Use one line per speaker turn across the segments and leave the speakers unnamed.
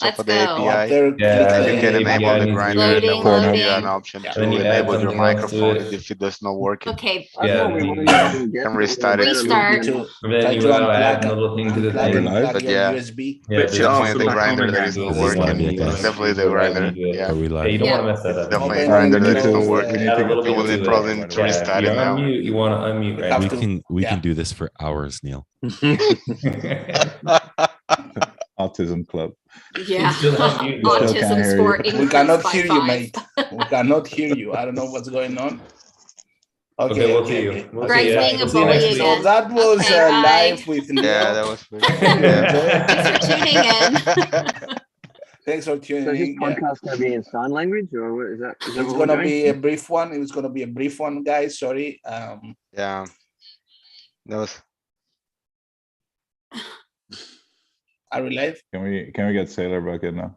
top
Let's
of the
go.
API.
After
Yeah,
And
click
you can
the
enable
API
the
needs to be
grinder, and then
Loading,
will give you
loading.
an option
Yeah.
to
And then you add
enable your
something else to
microphone
it.
if it does not work.
Okay,
Yeah,
We
then
want
you,
to get
Can
the
restart it.
better
Restart.
looking and
and then
try
you
to
gotta add
unplug
another thing to the
unplug
thing.
and
live?
plug
But
your
yeah,
USB.
Yeah,
it's
there's
definitely the
there's
grinder
something
that
you
is
do
not
as well
working.
when you
It's definitely the
go live
grinder.
and do it.
Yeah,
Are we
Yeah,
live?
you don't
Yeah.
want to mess that
it's
up.
definitely a
Open
grinder
and
that is not
close
working.
We need to
Add a
get
little
You
bit
will
to
need
it.
probably to
Yeah,
restart
you're
it
on
now.
mute. You want to unmute
You
right
have
We
now.
to.
we
Yeah.
can do this for hours, Neil.
Autism club.
Yeah.
still on mute, though.
Still can't
Autism
hear
score
you.
We
increased
cannot
by
hear you,
5.
mate. We cannot hear you. I don't know what's going on.
Okay, we'll see you. We'll see
Greg's
you.
being a
We'll see you
bully
next week.
So
again.
that was
Okay, bye.
live with Neil.
Yeah, that was pretty.
Hope you
Yeah.
enjoyed.
Thanks for tuning in.
Thanks for
so is this
tuning in. Yeah.
podcast going to be in sign language, or what is that? Is that
It's
what we're
gonna
doing?
be a brief one. It's gonna be a brief one, guys. Sorry.
Yeah. That was.
Are we live?
Can we get Sailor Bucket now?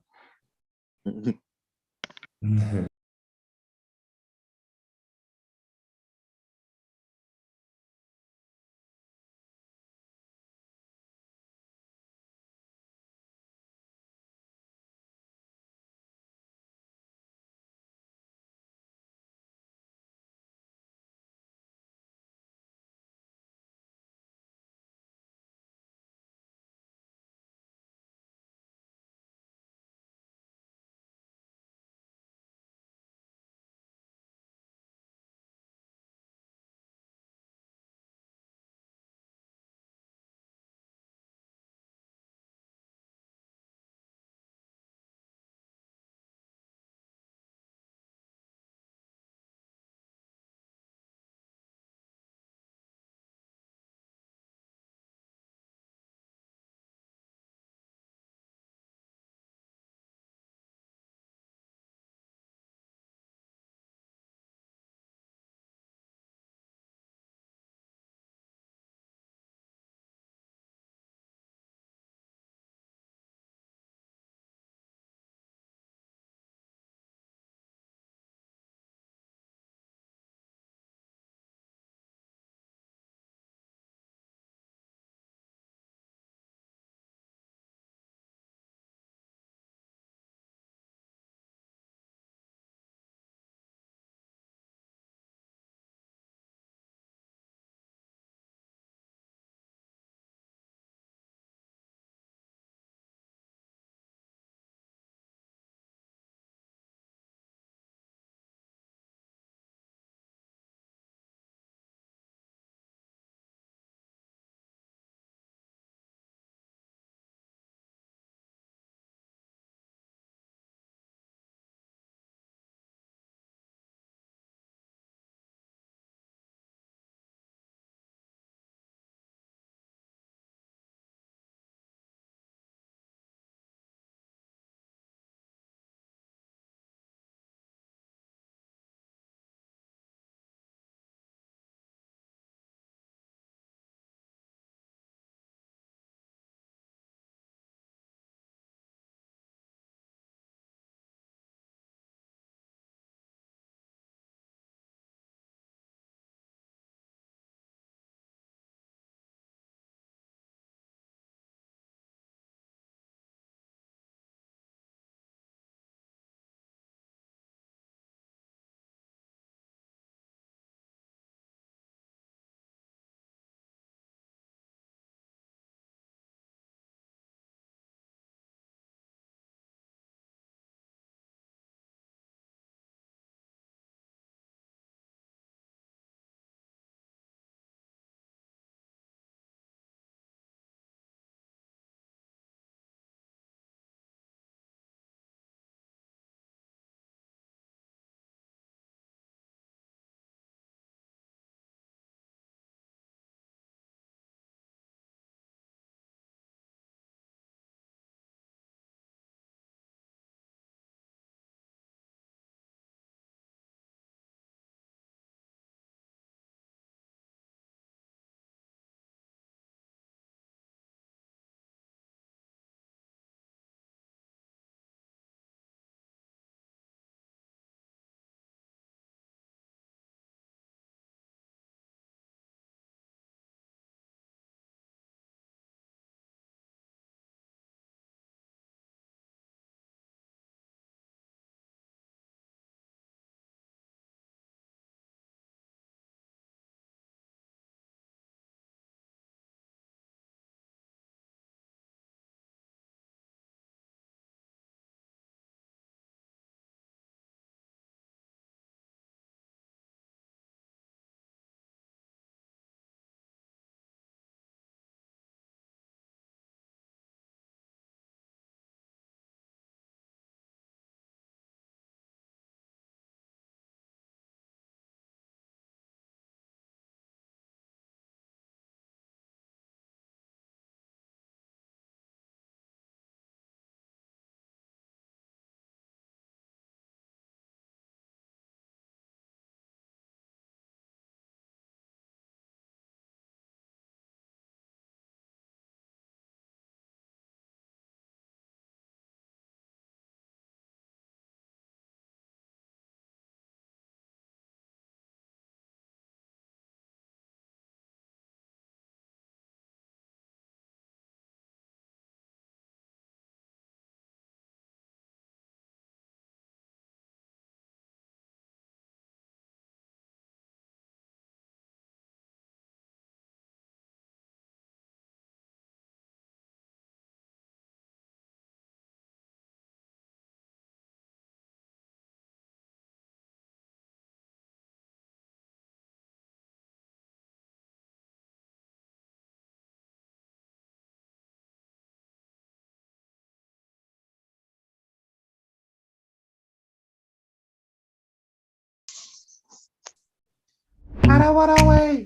I wanna wait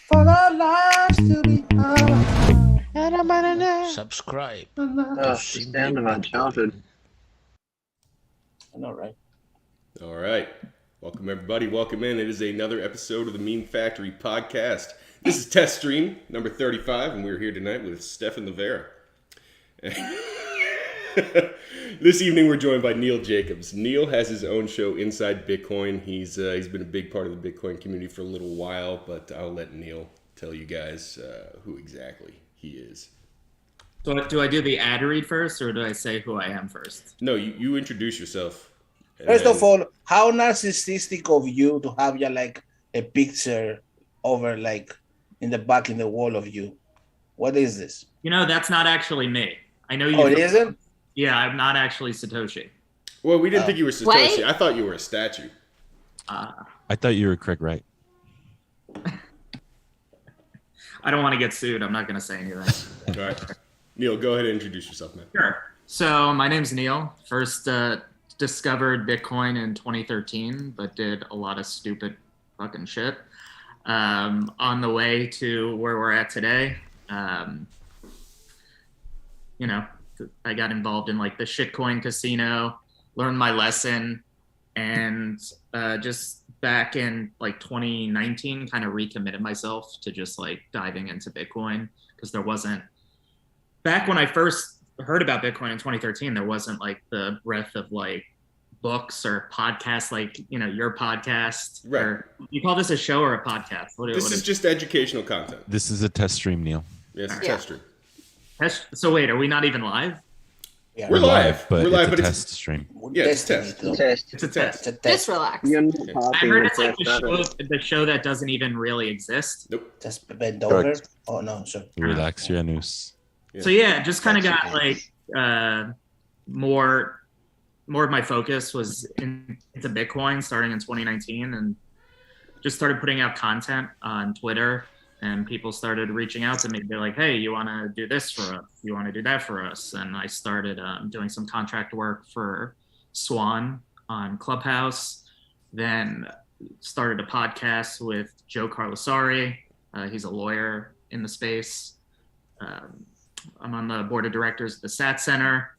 for the lights to be
Subscribe.
The sound of our childhood.
I know, right?
All right. Welcome, everybody. Welcome in. It is another episode of the Meme Factory podcast. This is test stream number 35, and we're here tonight with Stefan Livera. This evening, we're joined by Neil Jacobs. Neil has his own show, Inside Bitcoin. He's been a big part of the Bitcoin community for a little while, but I'll let Neil tell you guys who exactly he is.
So do I do the ad read first, or do I say who I am first?
No, you introduce yourself.
First of all, how narcissistic of you to have like a picture over like in the back in the wall of you. What is this?
You know, that's not actually me. I know you.
Oh, it isn't?
Yeah, I'm not actually Satoshi.
Well, we didn't think you were Satoshi.
What?
I thought you were a statue.
I thought you were Craig Wright.
I don't want to get sued. I'm not going to say anything.
All right. Neil, go ahead and introduce yourself, man.
Sure. So my name's Neil. First discovered Bitcoin in 2013, but did a lot of stupid fucking shit. On the way to where we're at today, I got involved in like the shitcoin casino, learned my lesson, and just back in like 2019 kind of recommitted myself to just like diving into Bitcoin, because there wasn't, back when I first heard about Bitcoin in 2013, there wasn't like the breadth of like books or podcasts like, your podcast.
Right.
Or, you call this a show or a podcast?
This is just educational content.
This is a test stream, Neil.
Yes, it's a
Yeah.
test stream.
So wait, are we not even live?
Yeah.
We're live,
but
we're live,
it's a
but
test stream.
Yeah, it's a
Destiny,
test.
though.
Test.
It's a test.
It's a test.
Just relax.
You're not
I
passing
heard
the
it's like
test,
the show that doesn't even really exist.
Just bend over.
Correct.
Oh no, sorry.
Relax your anus.
Yeah.
So yeah, just kind of
That's
got
okay.
like more of my focus was into Bitcoin starting in 2019, and just started putting out content on Twitter, and people started reaching out to me. They're like, hey, you want to do this for us? You want to do that for us? And I started doing some contract work for Swan on Clubhouse, then started a podcast with Joe Carlosari. He's a lawyer in the space. I'm on the board of directors of the SAT Center.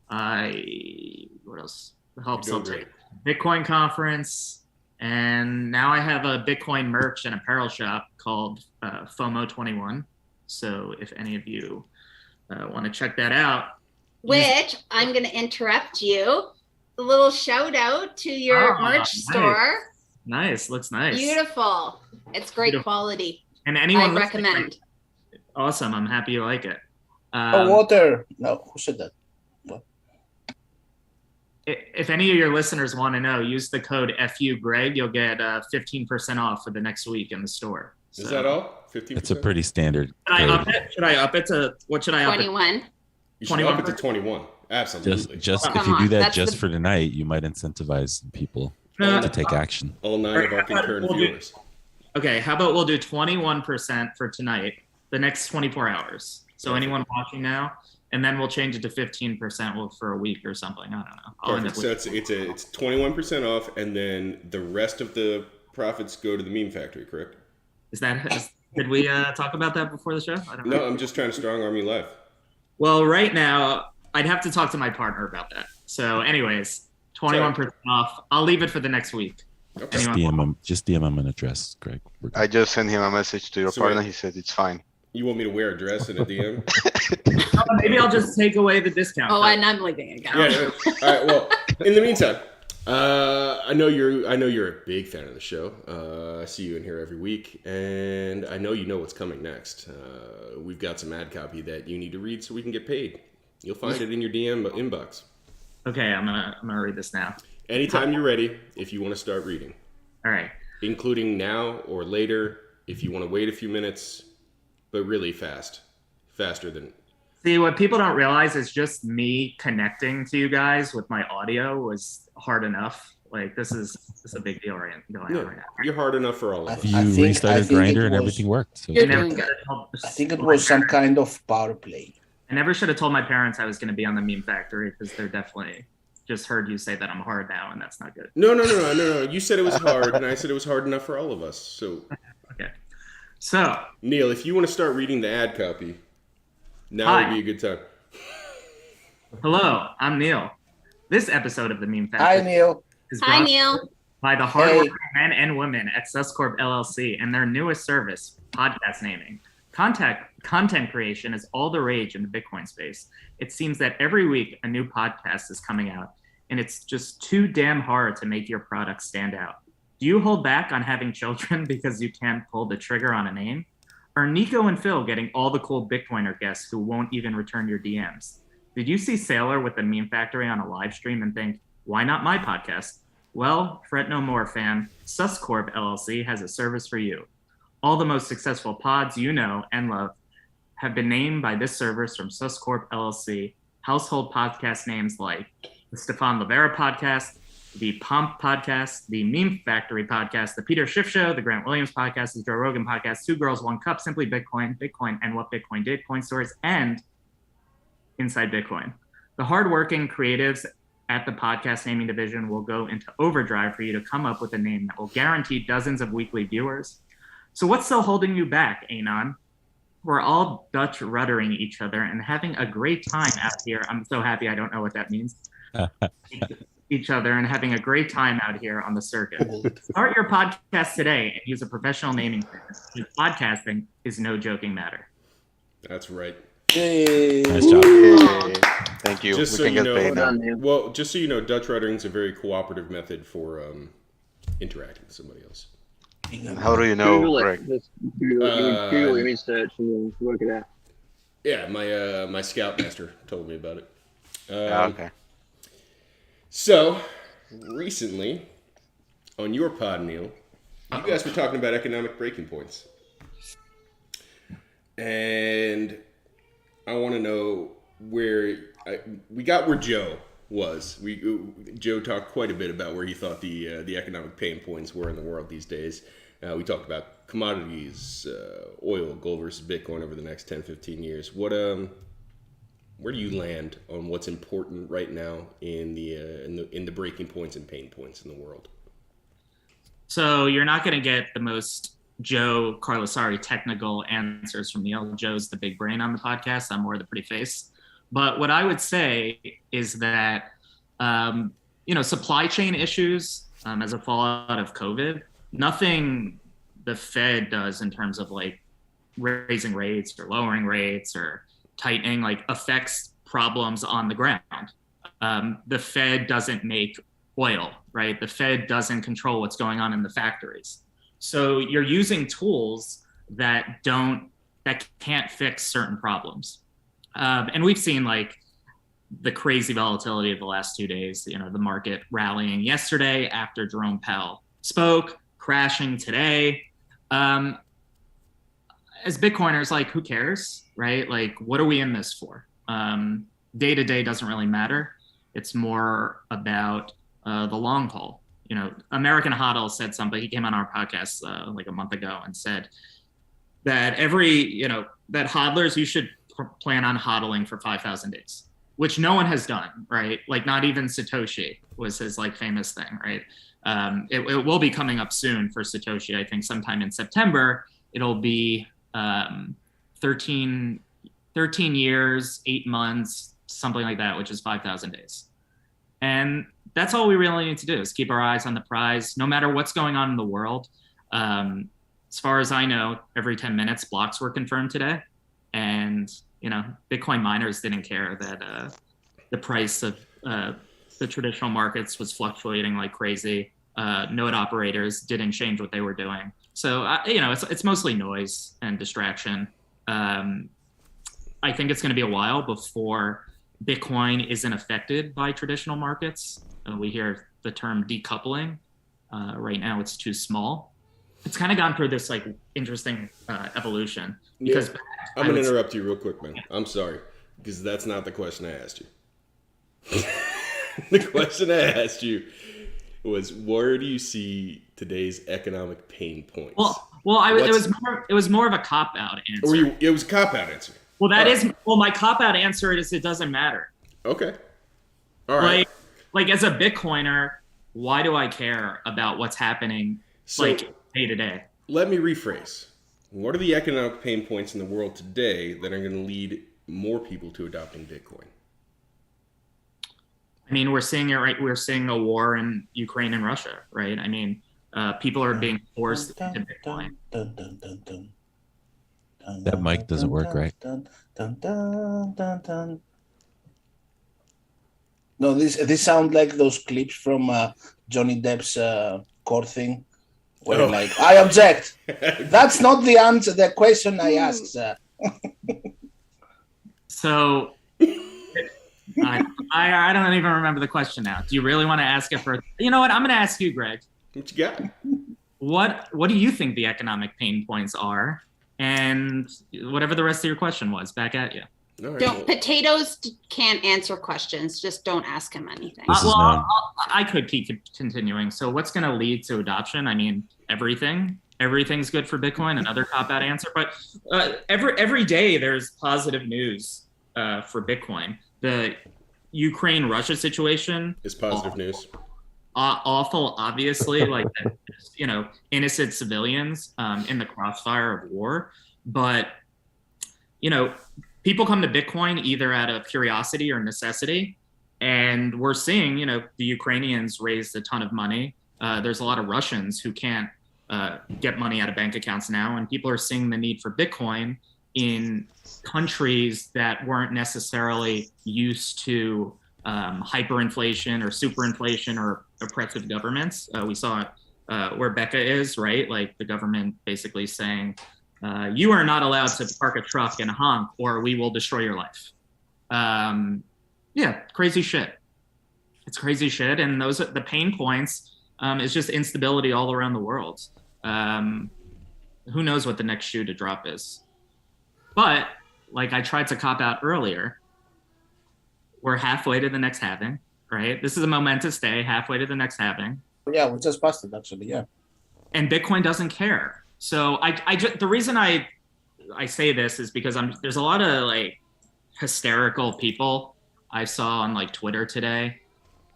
What else? Help
You're doing
celebrate Bitcoin conference. And now I have a Bitcoin merch and apparel shop called FOMO 21. So if any of you want to check that out.
Which I'm going to interrupt you. A little shout out to your
Oh,
merch
nice.
store.
Nice, looks nice.
Beautiful. It's great
Beautiful.
quality.
And anyone
I
listening-
recommend.
Awesome, I'm happy you like it.
Water. No, who said that?
If any of your listeners want to know, use the code FUGreg. You'll get 15% off for the next week in the store.
Is that all? 15%?
It's a pretty standard.
Should I
code.
up it? Should I up it to what should I up it?
21.
You should up it to
21%?
21. Absolutely.
Just
Come
if you do
on,
that
that's
just
the-
for tonight, you might incentivize people
No,
to take action.
All 9 of our concurrent
We'll do-
viewers.
Okay, how about we'll do 21% for tonight, the next 24 hours. So anyone watching now, and then we'll change it to 15% for a week or something. I don't know. I'll end up
Perfect.
with-
So it's 21% off, and then the rest of the profits go to the Meme Factory, correct?
Did we talk about that before the show? I don't know.
No, I'm just trying to strong arm you live.
Well, right now, I'd have to talk to my partner about that. So anyways, 21% off. I'll leave it for the next week.
Okay.
Anyone-
Just DM him an address, Greg. We're good.
I just sent him a message to your
So
partner.
wait.
He said it's fine.
You want me to wear a dress and a DM?
Maybe I'll just take away the discount.
Oh,
code.
and I'm leaving again.
Yeah. All right. Well, in the meantime, I know you're a big fan of the show. I see you in here every week, and I know you know what's coming next. We've got some ad copy that you need to read so we can get paid. You'll find it in your DM inbox.
Okay, I'm gonna read this now.
Anytime you're ready, if you want to start reading,
All right.
including now or later, if you want to wait a few minutes, but really faster than.
See, what people don't realize is just me connecting to you guys with my audio was hard enough. Like this is a big deal going on right now.
You're hard enough for all of us.
You
I think
restarted
it
Grinder and
was-
everything worked. So
You're
I never
doing good.
should have told-
I think it was some kind of power play.
I never should have told my parents I was going to be on the Meme Factory because they're definitely just heard you say that I'm hard now, and that's not good.
No. You said it was hard, and I said it was hard enough for all of us. So,
okay. So,
Neil, if you want to start reading the ad copy, now would be a good time.
Hello, I'm Neil. This episode of the Meme Factory
Hi, Neil.
is
Hi,
brought
Neil.
by the hardworking men and women at Suscorp LLC and their newest service, podcast naming. Content creation is all the rage in the Bitcoin space. It seems that every week a new podcast is coming out, and it's just too damn hard to make your product stand out. Do you hold back on having children because you can't pull the trigger on a name? Are Nico and Phil getting all the cool Bitcoiner guests who won't even return your DMs? Did you see Sailor with the Meme Factory on a live stream and think, why not my podcast? Well, fret no more, fam. Suscorp LLC has a service for you. All the most successful pods you know and love have been named by this service from Suscorp LLC. Household podcast names like the Stefan Livera podcast, the Pomp podcast, the Meme Factory podcast, the Peter Schiff Show, the Grant Williams podcast, the Joe Rogan podcast, Two Girls, One Cup, Simply Bitcoin, Bitcoin and What Bitcoin Did, Coin Stories, and Inside Bitcoin. The hardworking creatives at the podcast naming division will go into overdrive for you to come up with a name that will guarantee dozens of weekly viewers. So what's still holding you back, Anon? We're all Dutch ruddering each other and having a great time out here. I'm so happy I don't know what that means. Each other and having a great time out here on the circuit. Start your podcast today and use a professional naming system. Podcasting is no joking matter.
That's right.
Yay.
Nice job.
Yay. Thank you.
Just
We
so
can
you
get
know,
paid now.
well, just so you know, Dutch ruddering is a very cooperative method for interacting with somebody else.
How do you know,
Google
Greg?
it. Just Google image search and you'll work it out.
Yeah, my Scoutmaster told me about it.
Okay.
So, recently, on your pod, Neil, you guys were talking about economic breaking points. And I want to know where Joe was. Joe talked quite a bit about where he thought the economic pain points were in the world these days. We talked about commodities, oil, gold versus Bitcoin over the next 10, 15 years. Where do you land on what's important right now in the breaking points and pain points in the world?
So you're not going to get the most Joe Carlosari technical answers from Neil. Joe's the big brain on the podcast. I'm more the pretty face. But what I would say is that, supply chain issues as a fallout of COVID, nothing the Fed does in terms of like raising rates or lowering rates or tightening affects problems on the ground. The Fed doesn't make oil, right? The Fed doesn't control what's going on in the factories. So you're using tools that can't fix certain problems. And we've seen the crazy volatility of the last 2 days, the market rallying yesterday after Jerome Powell spoke, crashing today. As Bitcoiners, who cares, right? What are we in this for? Day to day doesn't really matter. It's more about the long haul. American Hodl said something. He came on our podcast a month ago and said that that hodlers, you should plan on hodling for 5,000 days, which no one has done, right? Not even Satoshi was his famous thing, right? It will be coming up soon for Satoshi. I think sometime in September, it'll be 13 years, 8 months, something like that, which is 5,000 days. And that's all we really need to do is keep our eyes on the prize, no matter what's going on in the world. As far as I know, every 10 minutes, blocks were confirmed today. And, Bitcoin miners didn't care that the price of the traditional markets was fluctuating like crazy. Node operators didn't change what they were doing. So, it's mostly noise and distraction. I think it's going to be a while before Bitcoin isn't affected by traditional markets. We hear the term decoupling. Right now, it's too small. It's kind of gone through this interesting evolution. Because
I'm going to interrupt you real quick, man. I'm sorry, because that's not the question I asked you. The question I asked you was, where do you see today's economic pain points?
It was more of a cop-out answer.
It was a cop-out answer.
Well, my cop-out answer is it doesn't matter.
Okay. All right.
like as a Bitcoiner, why do I care about what's happening like day to day?
Let me rephrase. What are the economic pain points in the world today that are going to lead more people to adopting Bitcoin?
I mean, we're seeing it, right? We're seeing a war in Ukraine and Russia, right? I mean, people are being forced into Bitcoin.
That mic doesn't work, right?
No, this sound like those clips from Johnny Depp's court thing, where like, I object. That's not the answer. The question I asked, sir.
So I don't even remember the question now. Do you really want to ask it for? You know what? I'm going to ask you, Greg.
What you got?
What do you think the economic pain points are? And whatever the rest of your question was, back at you.
Right. Potatoes can't answer questions. Just don't ask him anything.
I could keep continuing. So what's going to lead to adoption? I mean, everything. Everything's good for Bitcoin. Another cop-out answer. But every day there's positive news for Bitcoin. The Ukraine-Russia situation
is positive news.
Awful, obviously, like, you know, innocent civilians in the crossfire of war. But, you know, people come to Bitcoin either out of curiosity or necessity. And we're seeing, you know, the Ukrainians raised a ton of money. There's a lot of Russians who can't get money out of bank accounts now. And people are seeing the need for Bitcoin in countries that weren't necessarily used to hyperinflation or superinflation or oppressive governments. We saw where Becca is, right? Like the government basically saying, you are not allowed to park a truck and honk or we will destroy your life. Yeah, crazy shit. It's crazy shit. And those are the pain points. Is just instability all around the world. Who knows what the next shoe to drop is. But like I tried to cop out earlier, we're halfway to the next halving, right? This is a momentous day, halfway to the next halving.
Yeah, we just passed it actually, yeah.
And Bitcoin doesn't care. So the reason I say this is because there's a lot of like hysterical people I saw on like Twitter today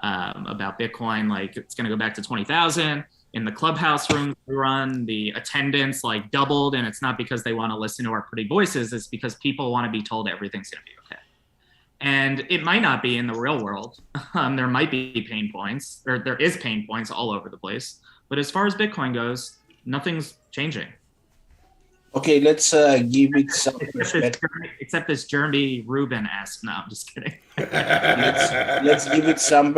about Bitcoin. Like it's going to go back to 20,000. In the Clubhouse rooms we run, the attendance like doubled, and it's not because they want to listen to our pretty voices. It's because people want to be told everything's going to be okay. And it might not be in the real world. There might be pain points, or there is pain points all over the place. But as far as Bitcoin goes, nothing's changing.
Okay, let's give it some perspective.
Except this Jeremy Rubin asked. No, I'm just kidding.
let's give it some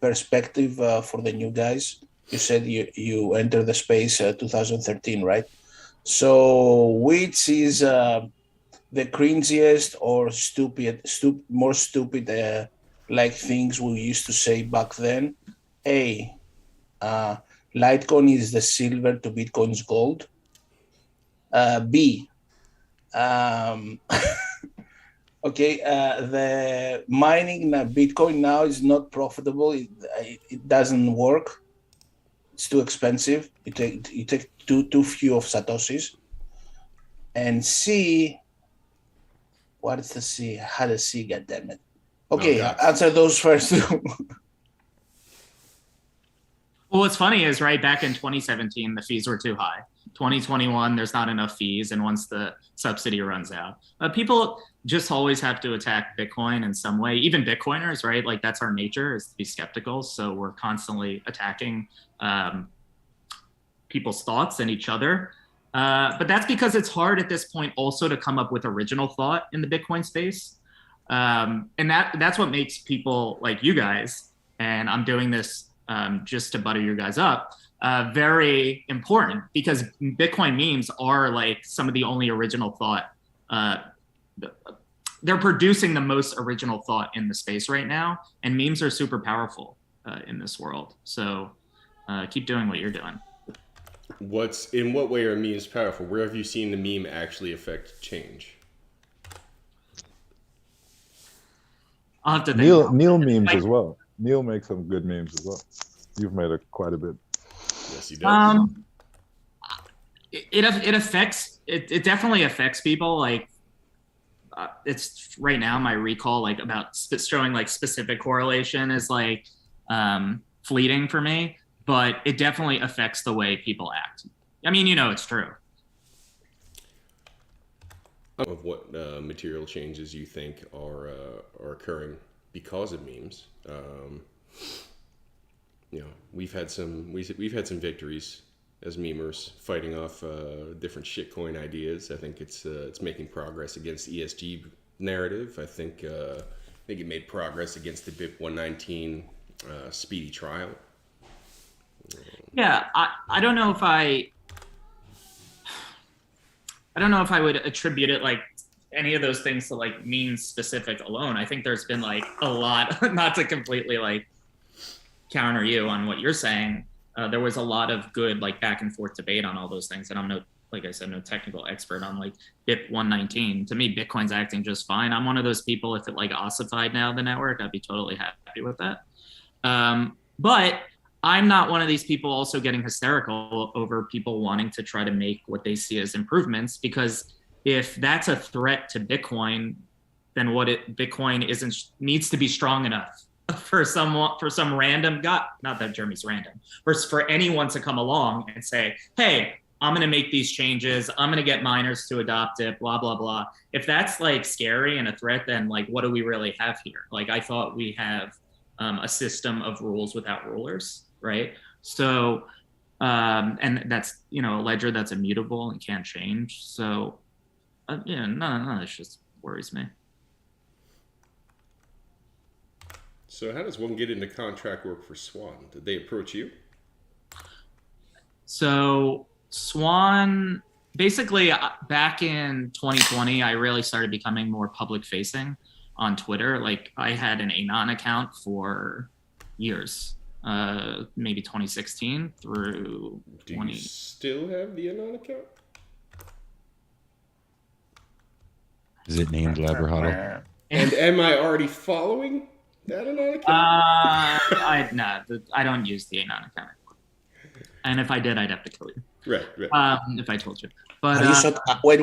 perspective for the new guys. You said you entered the space 2013, right? So which is the cringiest or more stupid like things we used to say back then? A, Litecoin is the silver to Bitcoin's gold. B, okay, the mining Bitcoin now is not profitable. It doesn't work. It's too expensive. You take too few of Satoshis. And C, what is the C? I had a C, goddammit. Okay, answer those first.
Well, what's funny is, right, back in 2017, the fees were too high. 2021, there's not enough fees. And once the subsidy runs out, people just always have to attack Bitcoin in some way. Even Bitcoiners, right? Like that's our nature, is to be skeptical. So we're constantly attacking people's thoughts and each other. But that's because it's hard at this point also to come up with original thought in the Bitcoin space. And that's what makes people like you guys, and I'm doing this just to butter you guys up, very important, because Bitcoin memes are like some of the only original thought. They're producing the most original thought in the space right now, and memes are super powerful in this world. So keep doing what you're doing.
In what way are memes powerful? Where have you seen the meme actually affect change?
I'll have to think.
Neil memes as well. Neil makes some good memes as well. You've made quite a bit.
Yes, he does.
It affects. It definitely affects people. Like it's right now my recall like about showing like specific correlation is like fleeting for me, but it definitely affects the way people act. I mean, it's true.
Of what material changes you think are occurring because of memes? We've had some victories as memers fighting off different shitcoin ideas. I think it's making progress against the ESG narrative. I think it made progress against the BIP 119 speedy trial.
Yeah, I don't know if I would attribute it like any of those things to like memes specific alone. I think there's been like a lot, not to completely like counter you on what you're saying. There was a lot of good like back and forth debate on all those things, and I'm no technical expert on like BIP 119. To me, Bitcoin's acting just fine. I'm one of those people, if it like ossified now the network, I'd be totally happy with that. But I'm not one of these people also getting hysterical over people wanting to try to make what they see as improvements, because if that's a threat to Bitcoin, then Bitcoin needs to be strong enough for some random guy, not that Jeremy's random, for anyone to come along and say, hey, I'm going to make these changes, I'm going to get miners to adopt it, blah, blah, blah. If that's like scary and a threat, then like, what do we really have here? Like, I thought we have a system of rules without rulers, right? So, and that's, a ledger that's immutable and can't change. So, none of this just worries me.
So how does one get into contract work for Swan? Did they approach you?
So Swan, basically back in 2020, I really started becoming more public facing on Twitter. Like I had an Anon account for years, maybe 2016 through 20.
Do you still have the Anon account?
Is it named Labrahado?
And am I already following that Anon account?
I don't use the Anon account. And if I did, I'd have to kill you.
Right.
If I told you. But
wait.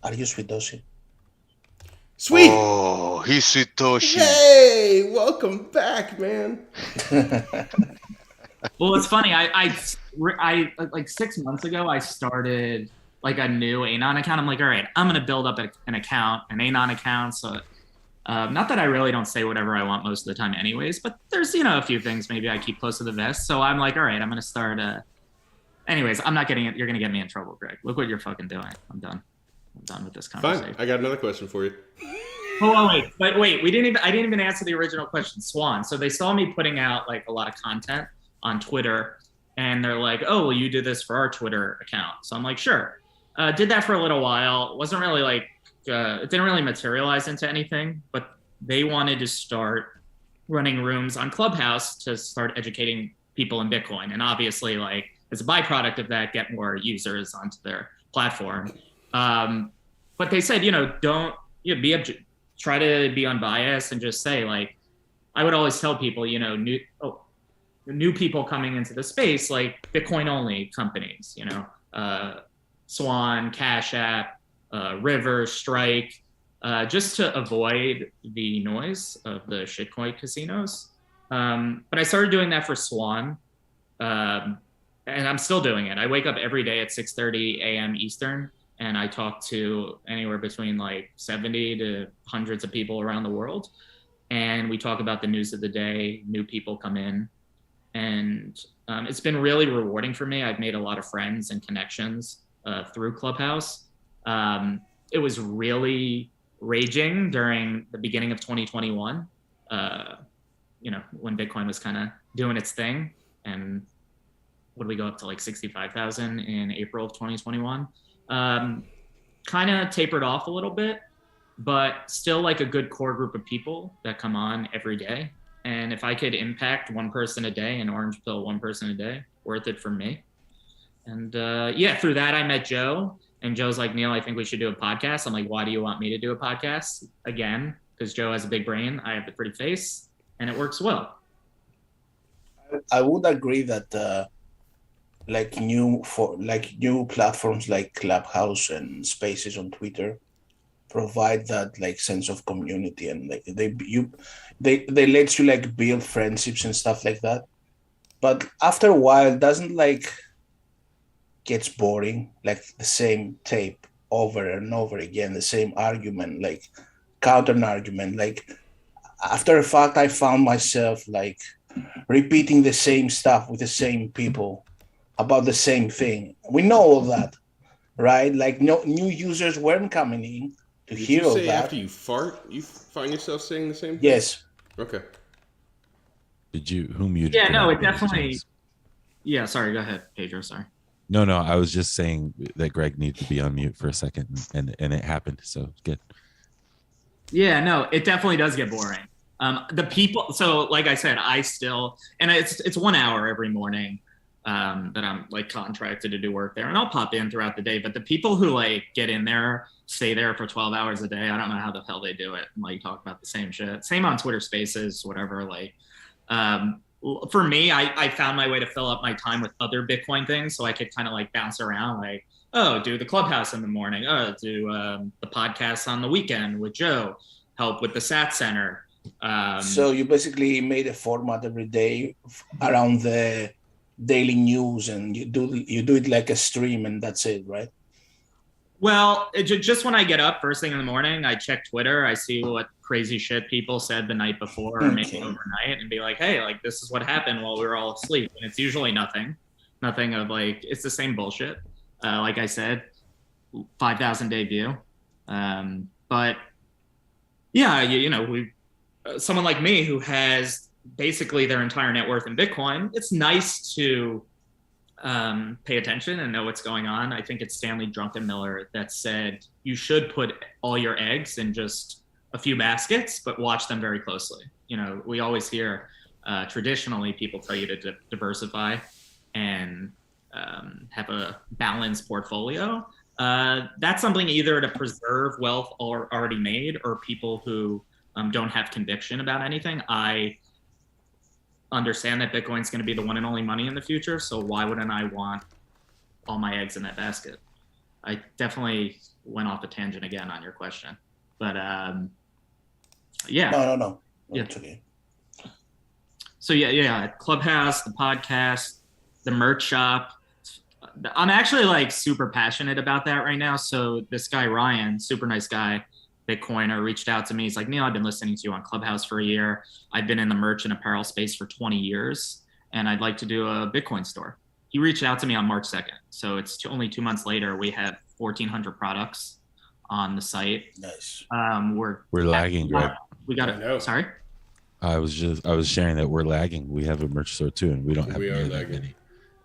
Are you Sweetoshi?
Sweet.
Oh, he's Sweetoshi.
Hey, welcome back, man.
Well, it's funny. I like 6 months ago, I started like a new Anon account. I'm like, all right, I'm gonna build up an Anon account. So, not that I really don't say whatever I want most of the time, anyways. But there's a few things maybe I keep close to the vest. So I'm like, all right, I'm gonna start. Anyways, I'm not getting it. You're gonna get me in trouble, Greg. Look what you're fucking doing. I'm done with this conversation.
Fine. I got another question for you.
Oh wait, but wait, I didn't even answer the original question, Swan. So they saw me putting out like a lot of content on Twitter, and they're like, oh, well, you do this for our Twitter account. So I'm like, sure. Did that for a little while. Wasn't really like, it didn't really materialize into anything, but they wanted to start running rooms on Clubhouse to start educating people in Bitcoin. And obviously, like, as a byproduct of that, get more users onto their platform. But they said, don't try to be unbiased and just say, like, I would always tell people, new people coming into the space, like Bitcoin only companies, Swan, Cash App, River, Strike, just to avoid the noise of the shitcoin casinos. But I started doing that for Swan, and I'm still doing it. I wake up every day at 6:30 a.m. Eastern, and I talk to anywhere between like 70 to hundreds of people around the world. And we talk about the news of the day, new people come in. And it's been really rewarding for me. I've made a lot of friends and connections through Clubhouse. It was really raging during the beginning of 2021, when Bitcoin was kind of doing its thing. And would we go up to like 65,000 in April of 2021? Kind of tapered off a little bit, but still like a good core group of people that come on every day. And if I could impact one person a day and orange pill one person a day, worth it for me. And through that, I met Joe. And Joe's like, Neil, I think we should do a podcast. I'm like, why do you want me to do a podcast? Again, because Joe has a big brain. I have the pretty face, and it works well.
I would agree that new platforms like Clubhouse and Spaces on Twitter provide that like sense of community, and like they let you like build friendships and stuff like that. But after a while, doesn't like gets boring, like the same tape over and over again, the same argument, like counter argument. Like after a fact, I found myself like repeating the same stuff with the same people about the same thing. We know all that, right? Like no new users weren't coming in to
Did
hear
you
all
say
that.
after you fart, you find yourself saying the same thing?
Yes.
Okay.
Who muted?
Yeah, no,
Greg?
it definitely. Yeah, sorry. Go ahead, Pedro. Sorry.
No, I was just saying that Greg needed to be on mute for a second, and it happened. So good.
Yeah, no, it definitely does get boring. The people. So, like I said, I still, and it's 1 hour every morning that I'm like contracted to do work there, and I'll pop in throughout the day. But the people who like get in there, stay there for 12 hours a day, I don't know how the hell they do it. And, like talk about the same shit. Same on Twitter Spaces, whatever. Like, for me, I found my way to fill up my time with other Bitcoin things, so I could kind of like bounce around. Like, oh, do the Clubhouse in the morning. Oh, do the podcast on the weekend with Joe. Help with the SAT Center.
So you basically made a format every day around the daily news, and you do it like a stream, and that's it, right?
Well, just when I get up first thing in the morning, I check Twitter. I see what crazy shit people said the night before or maybe overnight, and be like, hey, like this is what happened while we were all asleep. And it's usually nothing of like, it's the same bullshit. Like I said, 5,000 day view. But yeah, you know, someone like me who has basically their entire net worth in Bitcoin, it's nice to pay attention and know what's going on. I think it's Stanley Druckenmiller that said you should put all your eggs in just a few baskets, but watch them very closely. You know, we always hear traditionally people tell you to diversify and have a balanced portfolio. That's something either to preserve wealth already made, or people who don't have conviction about anything. I understand that Bitcoin's going to be the one and only money in the future, so why wouldn't I want all my eggs in that basket? I definitely went off a tangent again on your question, but yeah.
No.
Yeah.
It's okay.
So yeah, Clubhouse, the podcast, the merch shop. I'm actually like super passionate about that right now. So this guy, Ryan, super nice guy, Bitcoiner, reached out to me. He's like, Neil, I've been listening to you on Clubhouse for a year. I've been in the merch and apparel space for 20 years, and I'd like to do a Bitcoin store. He reached out to me on March 2nd. So it's only 2 months later. We have 1,400 products on the site.
Nice.
We're lagging, Greg.
We got it. Sorry.
I was sharing that we're lagging. We have a merch store too, and we don't have
lagging.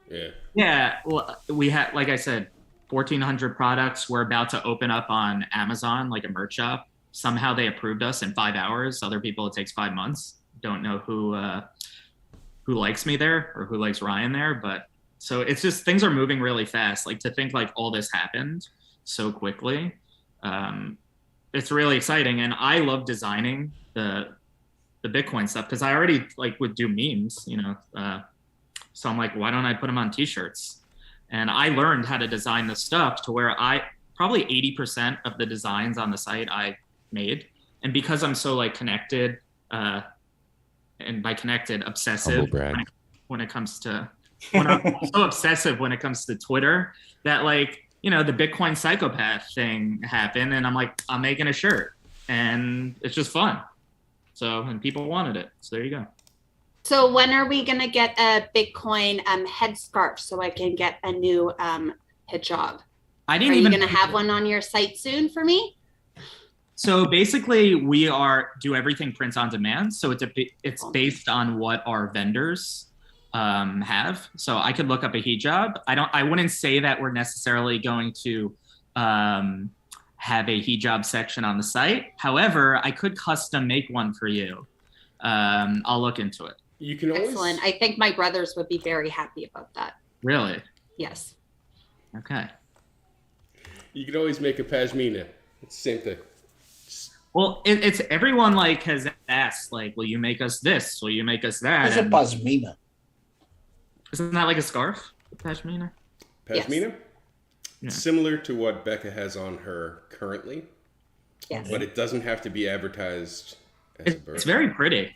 Yeah.
Yeah. Well, we had, like I said, 1,400 products. We're about to open up on Amazon, like a merch shop. Somehow they approved us in 5 hours. Other people, it takes 5 months. Don't know who likes me there or who likes Ryan there, but so it's just things are moving really fast. Like to think like all this happened so quickly. It's really exciting, and I love designing the Bitcoin stuff because I already like would do memes, you know. So I'm like, why don't I put them on T-shirts? And I learned how to design the stuff to where probably 80% of the designs on the site I made. And because I'm so like connected, and by connected, obsessive when it comes to, when I'm so obsessive when it comes to Twitter, that like, you know, the Bitcoin psychopath thing happened, and I'm like, I'm making a shirt, and it's just fun. So, and people wanted it. So there you go.
So when are we going to get a Bitcoin headscarf so I can get a new hijab? Are you going to have one on your site soon for me?
So basically we do everything print on demand. So it's based on what our vendors have. So I could look up a hijab. I wouldn't say that we're necessarily going to have a hijab section on the site. However, I could custom make one for you. I'll look into it.
You can always...
Excellent. I think my brothers would be very happy about that.
Really?
Yes.
Okay.
You can always make a pashmina. It's the same thing.
Well, it's everyone like has asked, like, will you make us this? Will you make us that?
It's a pashmina.
Isn't that like a scarf? Pashmina?
Pashmina?
Yes.
Similar to what Becca has on her currently.
Yes.
But it doesn't have to be advertised as a bird.
It's very pretty.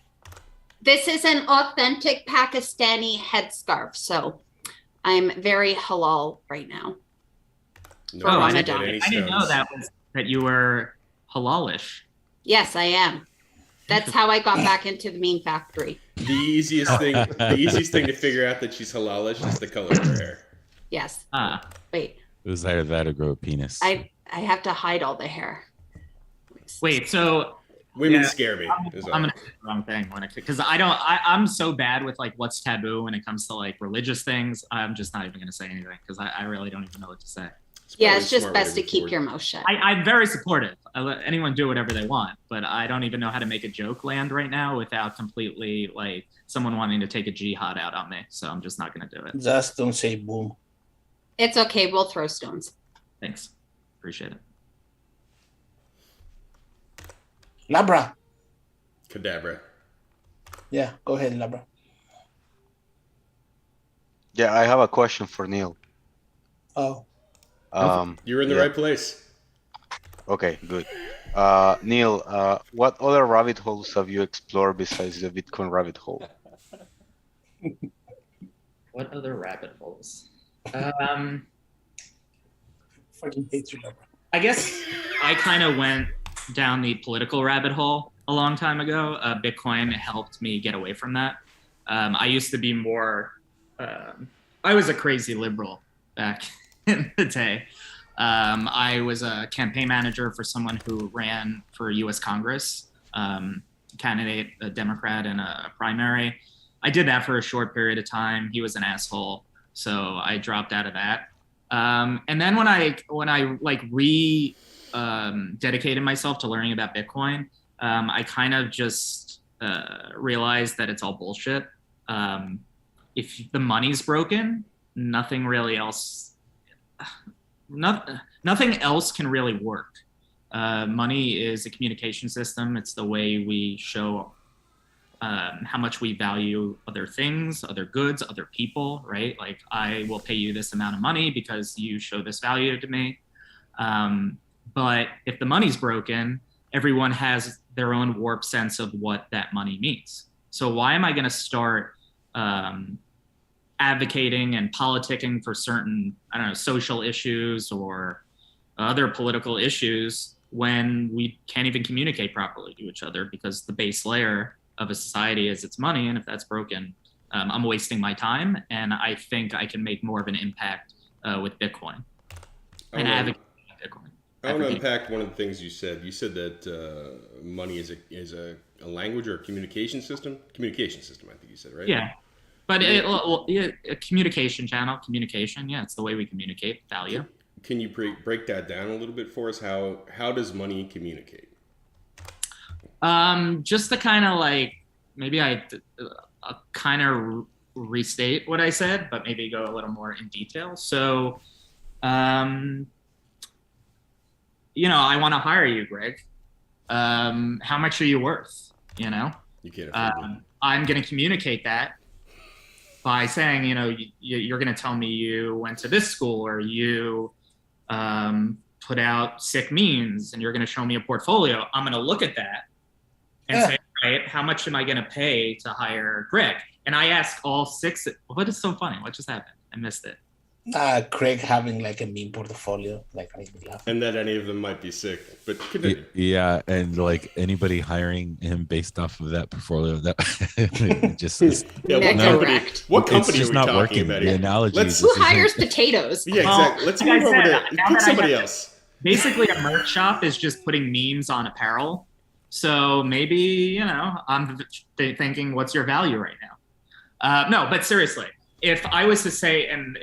This is an authentic Pakistani headscarf, so I'm very halal right now.
No,
For Ramadan.
I didn't know that you were halalish.
Yes, I am. That's how I got back into the mean factory.
The easiest thing to figure out that she's halalish is the color of her hair.
Yes. Wait.
It was either that or grow a penis.
I have to hide all the hair.
Wait, so
women scare me.
I'm gonna say the wrong thing because I'm so bad with like what's taboo when it comes to like religious things. I'm just not even gonna say anything because I really don't even know what to say.
It's just best to keep your mouth shut.
I'm very supportive. I let anyone do whatever they want, but I don't even know how to make a joke land right now without completely like someone wanting to take a jihad out on me. So I'm just not gonna do it.
Just don't say boom.
It's okay. We'll throw stones.
Thanks. Appreciate it.
Labra.
Cadabra.
Yeah, go ahead, Labra.
Yeah, I have a question for Neil.
Oh.
You're in the right place.
Okay, good. Neil, what other rabbit holes have you explored besides the Bitcoin rabbit hole?
What other rabbit holes?
Fucking hate you, Labra.
I guess I kind of went down the political rabbit hole a long time ago. Bitcoin helped me get away from that. I used to be more, I was a crazy liberal back in the day. I was a campaign manager for someone who ran for US Congress, candidate, a Democrat in a primary. I did that for a short period of time. He was an asshole, so I dropped out of that. And then when I like dedicated myself to learning about Bitcoin, I kind of just realized that it's all bullshit. If the money's broken, nothing else can really work. Money is a communication system. It's the way we show how much we value other things, other goods, other people, right? Like I will pay you this amount of money because you show this value to me. But if the money's broken, everyone has their own warped sense of what that money means. So why am I going to start advocating and politicking for certain, social issues or other political issues when we can't even communicate properly to each other because the base layer of a society is its money. And if that's broken, I'm wasting my time. And I think I can make more of an impact with Bitcoin and advocate for Bitcoin.
I want to unpack one of the things you said. You said that money is a language or a communication system. Communication system, I think you said, right?
Yeah, but a communication channel, communication. Yeah, it's the way we communicate value.
Can you break that down a little bit for us? How does money communicate?
Just to kind of like maybe I kind of restate what I said, but maybe go a little more in detail. So. I want to hire you, Greg. How much are you worth? You
can't.
I'm going to communicate that by saying, you're going to tell me you went to this school or you put out sick means and you're going to show me a portfolio. I'm going to look at that and say, all right, how much am I going to pay to hire Greg? And I ask all six. What is so funny? What just happened? I missed it.
Craig having like a meme portfolio, like I laugh.
And that any of them might be sick, but continue.
Yeah, and like anybody hiring him based off of that portfolio, that just is
what company
it's just
are we
not
talking
working.
about
The
here?
analogy.
Who hires potatoes?
Yeah, exactly. Let's move over to pick somebody else.
Basically, a merch shop is just putting memes on apparel. So maybe I'm thinking, what's your value right now? No, but seriously. If I was to say, and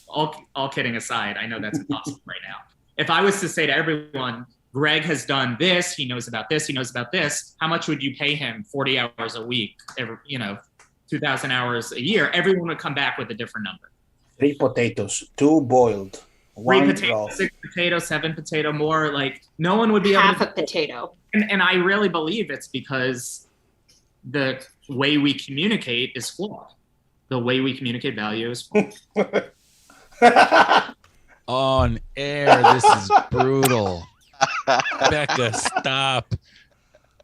all kidding aside, I know that's impossible right now. If I was to say to everyone, Greg has done this, he knows about this, he knows about this, how much would you pay him 40 hours a week, 2,000 hours a year? Everyone would come back with a different number.
3 potatoes, 2 boiled, 1 raw.
6 potatoes, 7 potato more. Like no one would be
half
able to.
A potato.
And I really believe it's because the way we communicate is flawed. The way we communicate value is flawed.
On air, this is brutal. Becca, stop.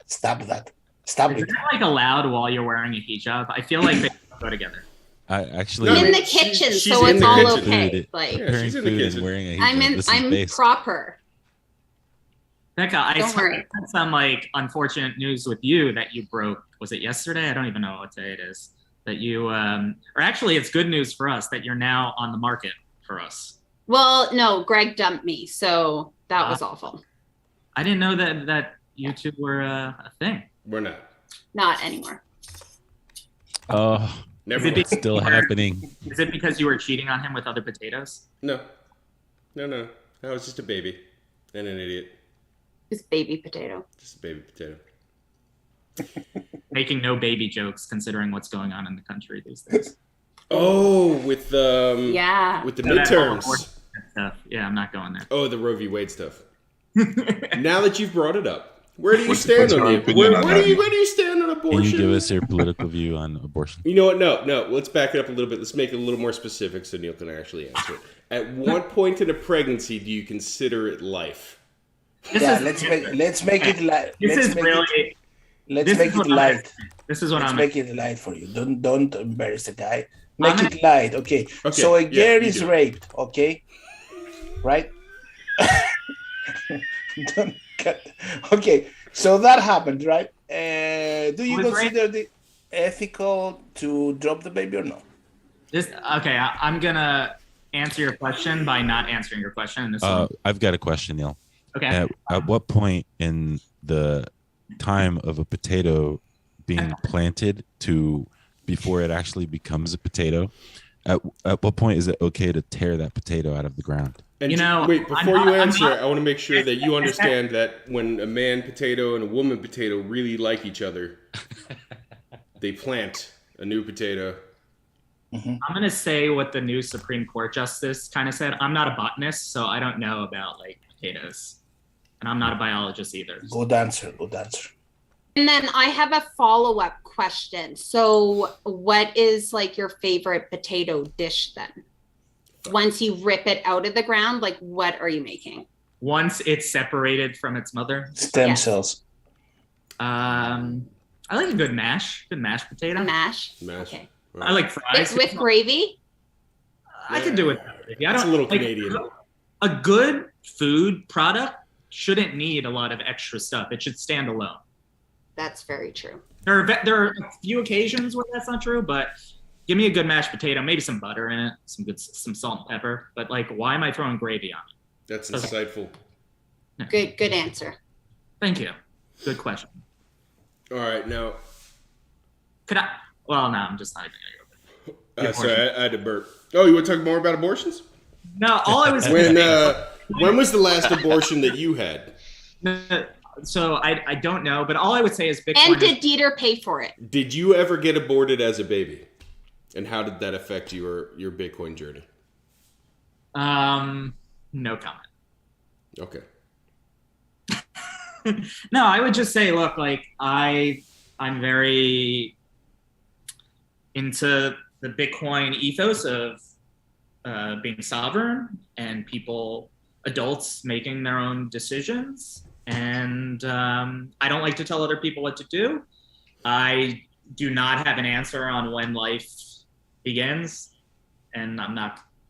Stop that. Stop
Is
it.
that like allowed while you're wearing a hijab? I feel like they go together.
I actually
in the kitchen,
she's
so
in
it's
the
all
kitchen.
okay. Like
preparing
she's in the
food and
kitchen.
wearing a hijab.
I'm proper.
Becca, I
Don't worry.
had some like unfortunate news with you that you broke. Was it yesterday? I don't even know what day it is. That you, or actually, it's good news for us that you're now on the market for us.
Well, no, Greg dumped me, so that was awful.
I didn't know that you two were a thing.
We're not.
Not anymore.
Oh,
Never.
it's still happening.
Is it because you were cheating on him with other potatoes?
No. I was just a baby and an idiot.
Just baby potato.
Just a baby potato.
Making no baby jokes considering what's going on in the country these days.
Oh, with the midterms
stuff. Yeah, I'm not going there.
Oh, the Roe v. Wade stuff. Now that you've brought it up, where do you stand on it? Where do you stand on abortion?
Can you give us your political view on abortion?
You know what? No. Let's back it up a little bit. Let's make it a little more specific so Neil can actually answer it. At what point in a pregnancy do you consider it life?
Let's make it light. Let's make it light.
This is what
let's
I'm
make it light for you. Don't embarrass the guy. Make it light, okay? So a girl is raped, okay? Right? Don't cut. Okay, so that happened, right? Do you consider it ethical to drop the baby or no?
I'm gonna answer your question by not answering your question.
I've got a question, Neil.
Okay.
At what point in the time of a potato being planted to before it actually becomes a potato, at what point is it okay to tear that potato out of the ground?
And wait, before you answer, I want to make sure that you understand that when a man potato and a woman potato really like each other, they plant a new potato.
Mm-hmm.
I'm going to say what the new Supreme Court justice kind of said. I'm not a botanist, so I don't know about like potatoes. And I'm not a biologist either.
Good answer.
And then I have a follow-up question. So what is like your favorite potato dish then? Once you rip it out of the ground, like what are you making?
Once it's separated from its mother?
Stem cells.
I like a good mashed potato.
Mash.
Okay. I like fries.
With gravy?
I could do it with gravy.
That's a little Canadian.
A good food product shouldn't need a lot of extra stuff. It should stand alone.
That's very true.
There are a few occasions where that's not true, but give me a good mashed potato, maybe some butter in it, some salt and pepper. But like, why am I throwing gravy on it?
That's insightful.
Good answer.
Thank you. Good question.
All right, now.
Well, no, I'm just not even
gonna go. Sorry, I had to burp. Oh, you want to talk more about abortions?
No, all I was
when was the last abortion that you had?
So I don't know, but all I would say is Bitcoin.
And did Dieter pay for it?
Did you ever get aborted as a baby? And how did that affect your Bitcoin journey?
No comment.
Okay.
No, I would just say, look, like I'm very into the Bitcoin ethos of being sovereign and adults making their own decisions. And I don't like to tell other people what to do. I do not have an answer on when life begins. And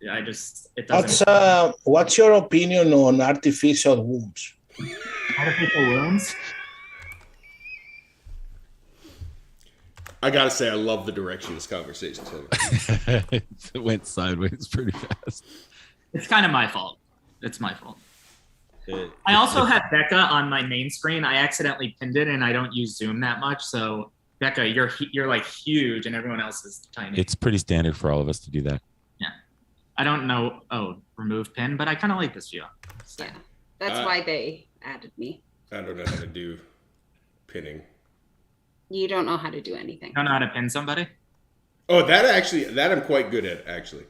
it doesn't.
What's your opinion on artificial wombs?
Artificial wombs?
I gotta say, I love the direction this conversation took.
It went sideways pretty fast.
It's kind of my fault. It's my fault. I also had Becca on my main screen. I accidentally pinned it, and I don't use Zoom that much. So, Becca, you're like huge, and everyone else is tiny.
It's pretty standard for all of us to do that.
Yeah, I don't know. Remove pin, but I kind of like this view.
Yeah, that's why they added me.
I don't know how to do pinning.
You don't know how to do anything.
You don't know how to pin somebody?
Oh, that I'm quite good at, actually.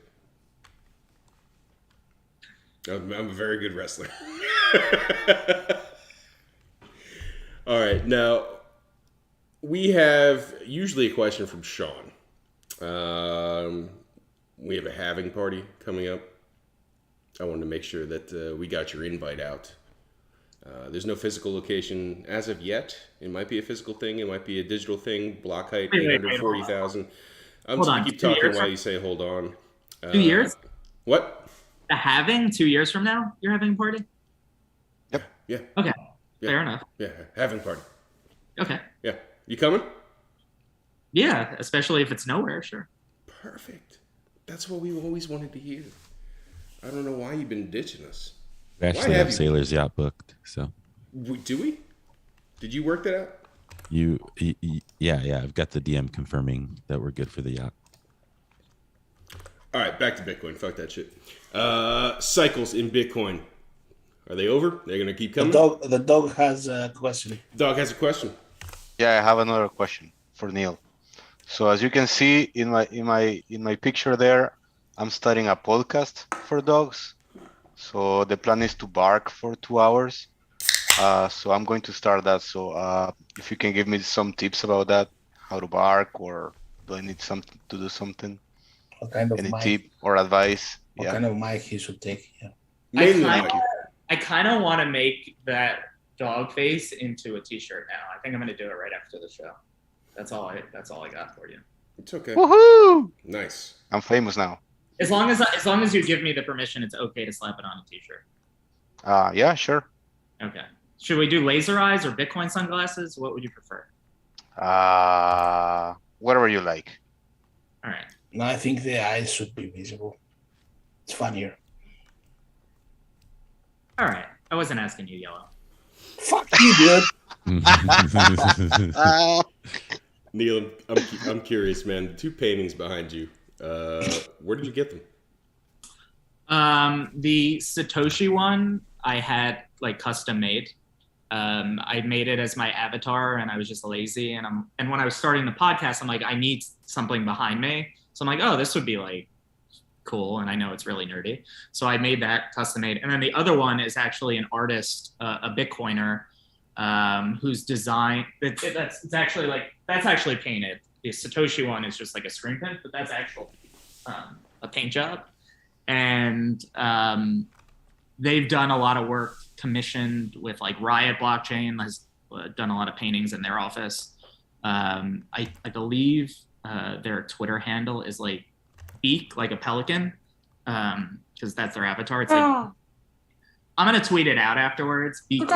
I'm a very good wrestler. All right, now we have usually a question from Sean. We have a halving party coming up. I wanted to make sure that we got your invite out. There's no physical location as of yet. It might be a physical thing. It might be a digital thing. Block height,
Wait,
840,000. I'm
Hold
just
on,
going to keep
2
talking
years
while
from-
you say hold on.
2 years?
What?
The halving 2 years from now, you're having a party?
Yeah.
Okay,
Yeah.
fair enough.
Yeah, having party.
Okay.
Yeah. You coming?
Yeah, especially if it's nowhere, sure.
Perfect. That's what we always wanted to hear. I don't know why you've been ditching us.
We actually have Sailor's Yacht booked, so.
Do we? Did you work that out?
Yeah. I've got the DM confirming that we're good for the yacht.
All right, back to Bitcoin. Fuck that shit. Cycles in Bitcoin. Are they over? They're gonna keep coming.
The dog has a question.
Dog has a question.
Yeah, I have another question for Neil. So as you can see in my picture there, I'm starting a podcast for dogs. So the plan is to bark for 2 hours. So I'm going to start that. So if you can give me some tips about that, how to bark, or do I need to do something?
What kind of
Any
mic?
tip or advice?
What
Yeah.
kind of mic he should take? Yeah.
I kind of want to make that dog face into a t-shirt now. I think I'm going to do it right after the show. That's all I got for you.
It's okay.
Woohoo!
Nice.
I'm famous now.
As long as you give me the permission, it's okay to slap it on a t-shirt.
Yeah, sure.
Okay. Should we do laser eyes or Bitcoin sunglasses? What would you prefer?
Whatever you like.
All right.
No, I think the eyes should be visible. It's funnier.
All right. I wasn't asking you, Yellow.
Fuck you, dude.
Neil, I'm curious, man. The 2 paintings behind you. Where did you get them?
The Satoshi one I had like custom made. I made it as my avatar, and I was just lazy. And when I was starting the podcast, I'm like, I need something behind me. So I'm like, oh, this would be like cool. And I know it's really nerdy. So I made that custom made. And then the other one is actually an artist, a Bitcoiner, whose design that's actually painted. The Satoshi one is just like a screen print, but that's actual a paint job. And they've done a lot of work commissioned with like Riot Blockchain, has done a lot of paintings in their office. I believe their Twitter handle is like beak, like a pelican, because that's their avatar. It's like, I'm gonna tweet it out afterwards. Beak.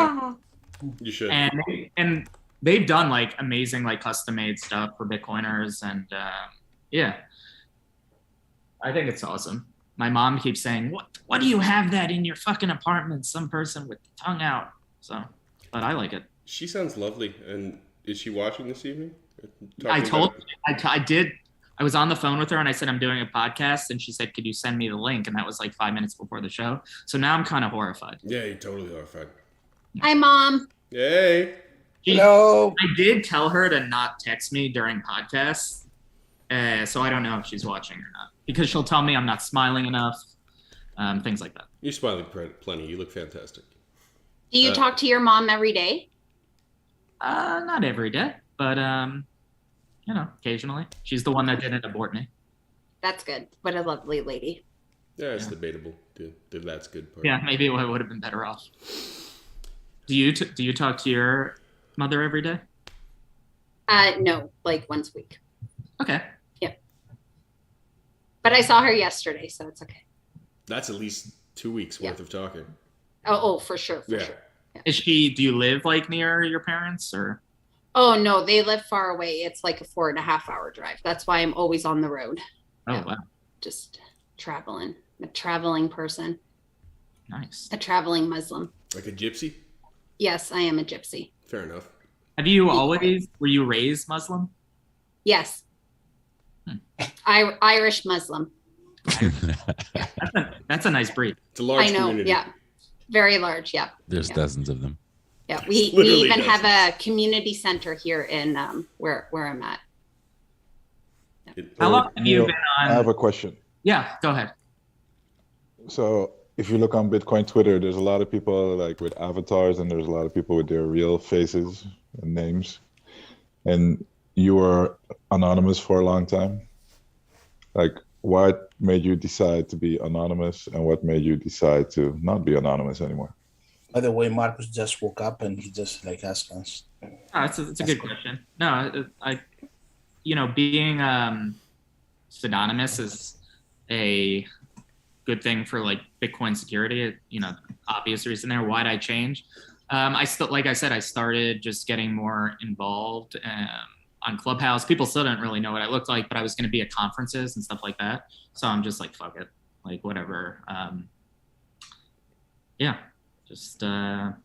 You should.
And they've done like amazing like custom made stuff for Bitcoiners, and yeah, I think it's awesome. My mom keeps saying, "What do you have that in your fucking apartment? Some person with the tongue out." So, but I like it.
She sounds lovely. And is she watching this evening?
I did. I was on the phone with her and I said, I'm doing a podcast. And she said, could you send me the link? And that was like 5 minutes before the show. So now I'm kind of horrified.
Yeah, you're totally horrified.
Hi, Mom.
Hey.
Hello.
I did tell her to not text me during podcasts. So I don't know if she's watching or not. Because she'll tell me I'm not smiling enough. Things like that.
You're smiling plenty. You look fantastic.
Do you talk to your mom every day?
Not every day. But, occasionally. She's the one that didn't abort me.
That's good. What a lovely lady.
Yeah, it's debatable. That's good part.
Yeah, maybe I would have been better off. Do you talk to your mother every day?
No, like once a week.
Okay.
Yeah. But I saw her yesterday, so it's okay.
That's at least 2 weeks worth of talking.
Oh, for sure. For sure. Yeah.
Do you live like near your parents or?
Oh no, they live far away. It's like a 4.5 hour drive. That's why I'm always on the road.
Oh, wow.
Just traveling. I'm a traveling person.
Nice.
A traveling Muslim.
Like a gypsy?
Yes, I am a gypsy.
Fair enough.
Were you raised Muslim?
Yes. Irish Muslim.
That's a nice breed.
It's a large
community. Yeah. Very large, yeah.
There's dozens of them.
Yeah, we even have a community center here in where I'm at.
How long have you been on?
I have a question.
Yeah, go ahead.
So if you look on Bitcoin Twitter, there's a lot of people like with avatars, and there's a lot of people with their real faces and names. And you were anonymous for a long time. Like, what made you decide to be anonymous, and what made you decide to not be anonymous anymore?
By the way, Marcus just woke up and he just like asked us.
Oh, it's a good question. No, being pseudonymous is a good thing for like Bitcoin security. Obvious reason there. Why'd I change? Like I said, I started just getting more involved on Clubhouse. People still didn't really know what I looked like, but I was going to be at conferences and stuff like that. So I'm just like, fuck it, like whatever. Yeah, just.
That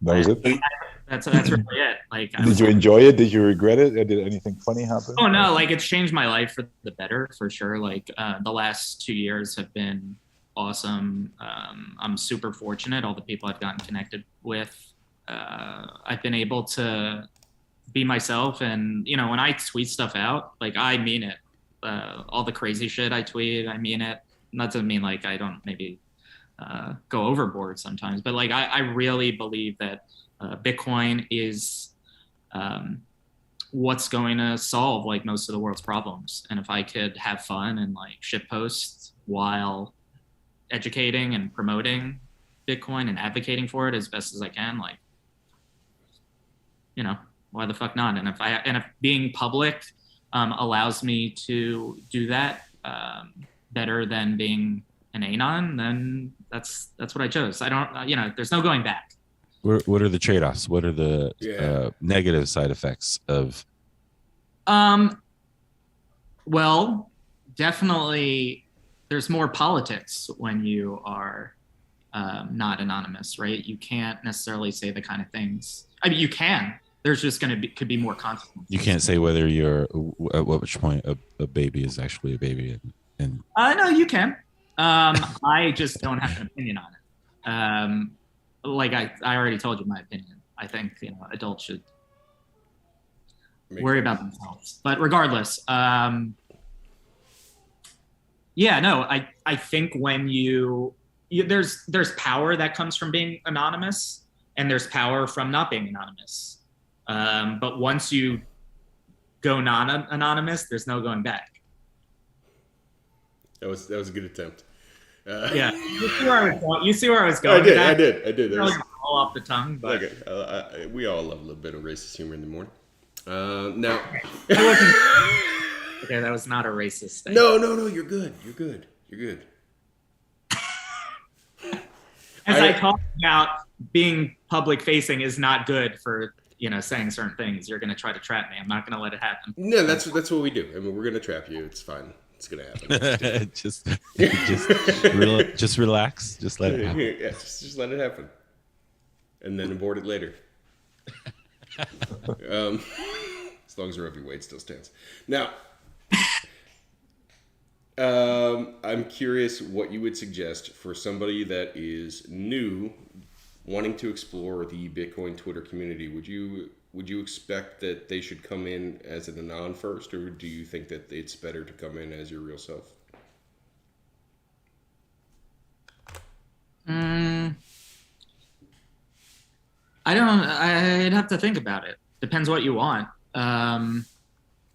was it.
That's really it. Like,
Did you enjoy it? Did you regret it? Did anything funny happen?
Oh no, like it's changed my life for the better, for sure. Like the last 2 years have been awesome. I'm super fortunate. All the people I've gotten connected with, I've been able to be myself. And when I tweet stuff out, like I mean it. All the crazy shit I tweet, I mean it. That doesn't mean like I don't maybe go overboard sometimes, but like I really believe that Bitcoin is what's going to solve like most of the world's problems. And if I could have fun and like shit posts while educating and promoting Bitcoin and advocating for it as best as I can, like, why the fuck not? And if being public allows me to do that better than being an anon, then that's what I chose. I don't, there's no going back.
What are the trade-offs? What are the negative side effects of?
Well, definitely there's more politics when you are not anonymous, right? You can't necessarily say the kind of things. I mean, you can. There's just could be more consequences.
You can't say whether you're at which point a baby is actually a baby, and
no, you can. I just don't have an opinion on it. Like I already told you my opinion. I think adults should worry about themselves. But regardless, I think when there's power that comes from being anonymous, and there's power from not being anonymous. But once you go non-anonymous, there's no going back.
That was a good attempt.
Yeah, you see where I was going.
I did.
That was all off the tongue, but
okay. We all love a little bit of racist humor in the morning. Now,
okay, that was not a racist thing.
No, you're good.
As I talked about, being public facing is not good for saying certain things. You're going to try to trap me. I'm not going to let it happen.
No, that's what we do. I mean, we're going to trap you. It's fine. It's gonna happen.
just relax. Just let it happen.
Yeah, just let it happen, and then abort it later. As long as Roe v. Wade still stands. Now, I'm curious what you would suggest for somebody that is new, wanting to explore the Bitcoin Twitter community. Would you expect that they should come in as an anon first, or do you think that it's better to come in as your real self?
I'd have to think about it. Depends what you want.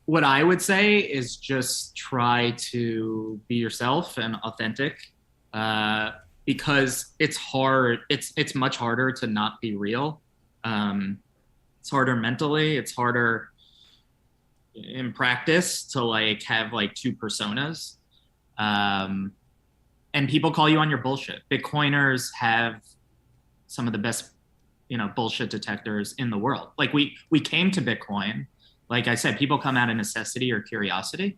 What I would say is just try to be yourself and authentic, because it's hard. It's much harder to not be real. It's harder mentally. It's harder in practice to like have like two personas. And people call you on your bullshit. Bitcoiners have some of the best, bullshit detectors in the world. Like we came to Bitcoin, like I said, people come out of necessity or curiosity.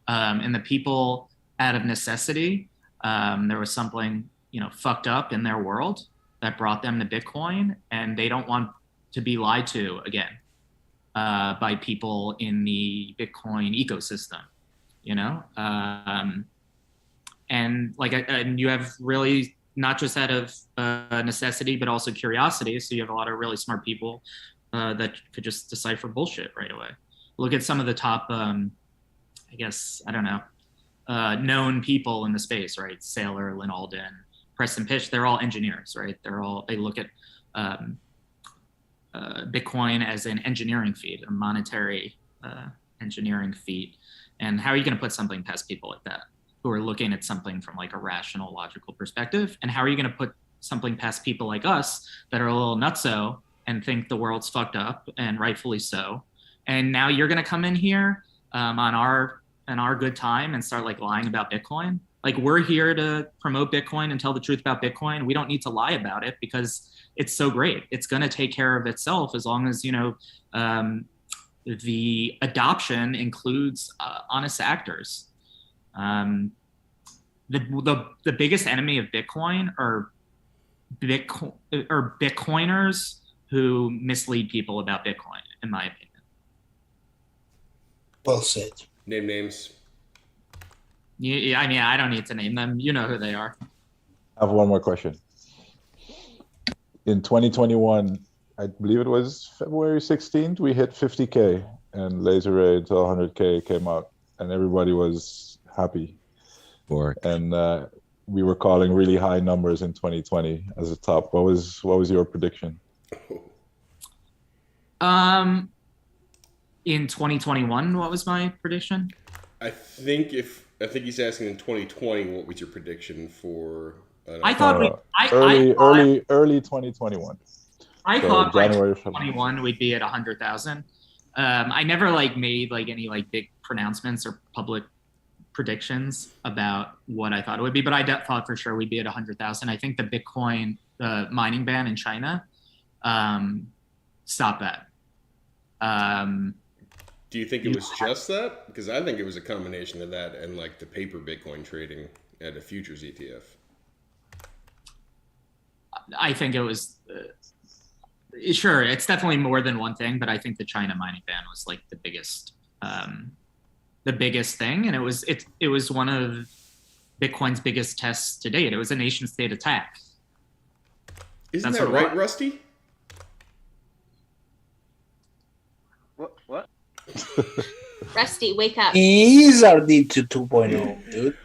And the people out of necessity, there was something, fucked up in their world that brought them to Bitcoin, and they don't want to be lied to again by people in the Bitcoin ecosystem, and you have really not just out of necessity, but also curiosity. So you have a lot of really smart people that could just decipher bullshit right away. Look at some of the top, known people in the space, right? Saylor, Lynn Alden, Preston Pitch, they're all engineers, right? They look at Bitcoin as an engineering feat, a monetary engineering feat. And how are you going to put something past people like that who are looking at something from like a rational, logical perspective? And how are you going to put something past people like us that are a little nutso and think the world's fucked up, and rightfully so. And now you're going to come in here on our good time and start like lying about Bitcoin. Like, we're here to promote Bitcoin and tell the truth about Bitcoin. We don't need to lie about it because it's so great. It's going to take care of itself as long as, the adoption includes honest actors. The biggest enemy of Bitcoin are Bitcoiners who mislead people about Bitcoin, in my opinion.
Well said.
Name names.
Yeah, I mean, I don't need to name them. You know who they are.
I have one more question. In 2021, I believe it was February 16th, we hit 50K and Laser Raid to 100K came out and everybody was happy. And we were calling really high numbers in 2020 as a top. What was your prediction?
In 2021, what was my prediction?
I think he's asking in 2020, what was your prediction for?
I thought
early 2021.
I thought by 2021 we'd be at 100,000. I never made any big pronouncements or public predictions about what I thought it would be, but I thought for sure we'd be at 100,000. I think the Bitcoin mining ban in China stopped that.
Do you think it was just that? Because I think it was a combination of that and the paper Bitcoin trading at a futures ETF.
I think it was sure. It's definitely more than one thing, but I think the China mining ban was the biggest thing, and it was one of Bitcoin's biggest tests to date. It was a nation state attack.
Isn't that right, Rusty?
What?
Rusty, wake up.
He's our D2 2.0, dude.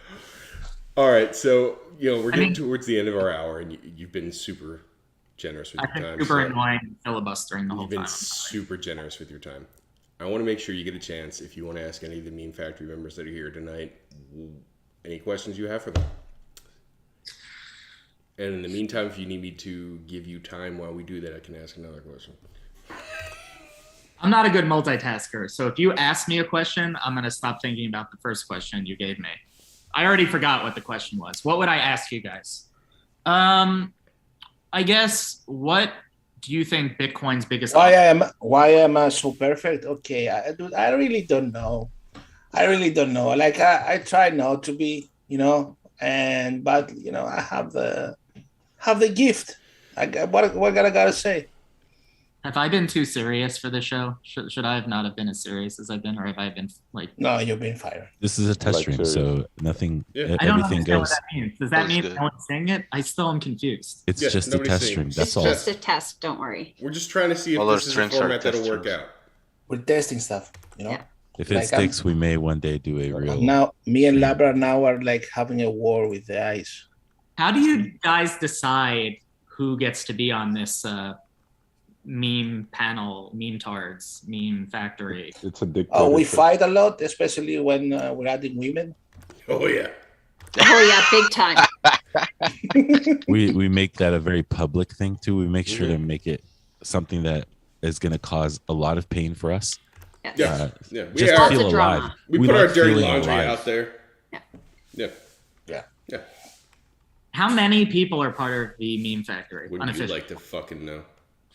All right, so we're getting towards the end of our hour, and you've been super generous with your time.
I've been super annoying filibustering the whole time.
You've been super generous with your time. I want to make sure you get a chance, if you want to ask any of the Meme Factory members that are here tonight, any questions you have for them. And in the meantime, if you need me to give you time while we do that, I can ask another question.
I'm not a good multitasker, so if you ask me a question, I'm going to stop thinking about the first question you gave me. I already forgot what the question was. What would I ask you guys? I guess, what do you think Bitcoin's biggest...
Why am I so perfect? Okay, I really don't know. I try not to be, but I have the gift. What I gotta say?
Have I been too serious for the show? Should I have not have been as serious as I've been, or have I been
No, you've been fired.
This is a test stream, so nothing.
Yeah.
I don't
everything
understand
goes.
what that means. Does that mean no one's saying it? I still am confused.
It's just a test stream. That's all.
It's just a test. Don't worry.
We're just trying to see if this is a format that'll work out.
We're testing stuff,
Yeah.
If it sticks, we may one day do a real.
Now, me and Labra now are having a war with the ice.
How do you guys decide who gets to be on this meme panel, meme tards, meme factory?
It's a dictatorship.
Oh, we fight a lot, especially when we're adding women.
Oh yeah.
Oh yeah, big time.
we make that a very public thing too. We make sure to make it something that is going to cause a lot of pain for us.
Yeah. We
just to feel alive.
We put our dirty
feeling
laundry
alive.
out there. Yeah.
How many people are part of the meme factory?
Wouldn't you like to fucking know?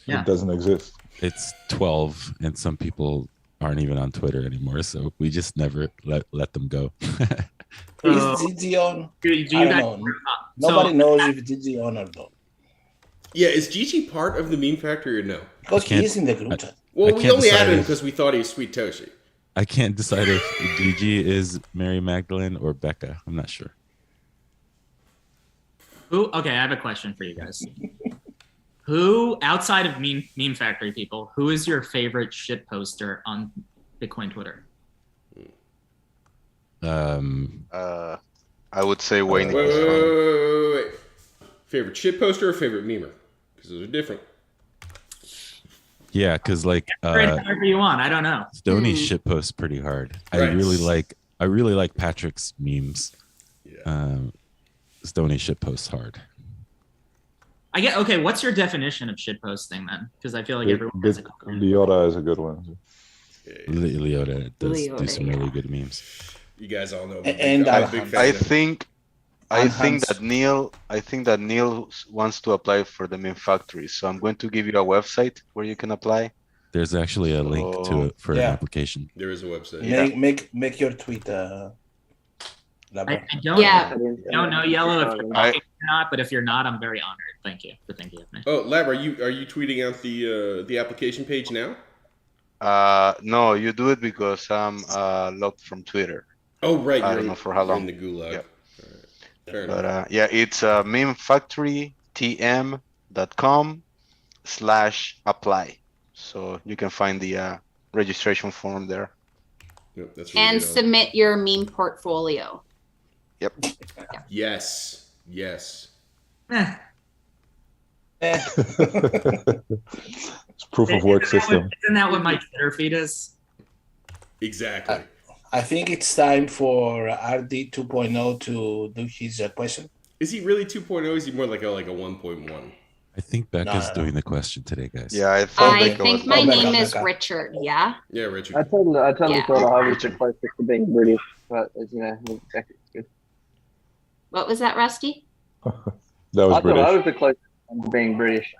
It doesn't exist.
It's 12, and some people aren't even on Twitter anymore, so we just never let them go.
Is Gigi on?
Do you
I
guys
don't know. Nobody knows if Gigi on or not.
Yeah, is Gigi part of the meme factory or no?
Because he's in the group chat.
Well, we only added him
if-
because we thought he was Sweet Toshi.
I can't decide if Gigi is Mary Magdalene or Becca. I'm not sure.
Okay, I have a question for you guys. Who, outside of meme factory people, who is your favorite shit poster on Bitcoin Twitter?
I would say Wayne.
Wait. Favorite shit poster or favorite memer? Because those are different.
Yeah, because
whatever you want. I don't know.
Stoney's shit posts pretty hard.
Right.
I really like Patrick's memes.
Yeah.
Stoney shit posts hard.
I get okay. What's your definition of shit posting then? Because I feel like everyone has a
Leota is a good one.
Leota does do some really good memes.
You guys all know.
And
I think that Neil wants to apply for the meme factory. So I'm going to give you a website where you can apply.
There's actually a link to it for an application.
There is a website.
Make your tweet.
I don't know, Yellow, if you're talking or not, but if you're not, I'm very honored. Thank you for thinking of me.
Oh, Lab, are you tweeting out the application page now?
No, you do it because I'm locked from Twitter.
Oh, right.
I don't know for how long.
In the gulag.
Yeah.
Fair
But
enough.
it's memefactorytm.com/apply. So you can find the registration form there.
Yep, that's really
And
good.
submit your meme portfolio.
Yep.
Yes.
It's proof of work system.
Isn't that what my Twitter feed is?
Exactly.
I think it's time for RD 2.0 to do his question.
Is he really 2.0? Is he more like a 1.1?
I think Becca's doing the question today, guys.
Yeah, I
think my name is Richard. Yeah.
Yeah, Richard.
I totally
Yeah.
thought I was the closest to being British, but as you know, it's good.
What was that, Rusty?
That was
I
British.
thought I was the closest to being British.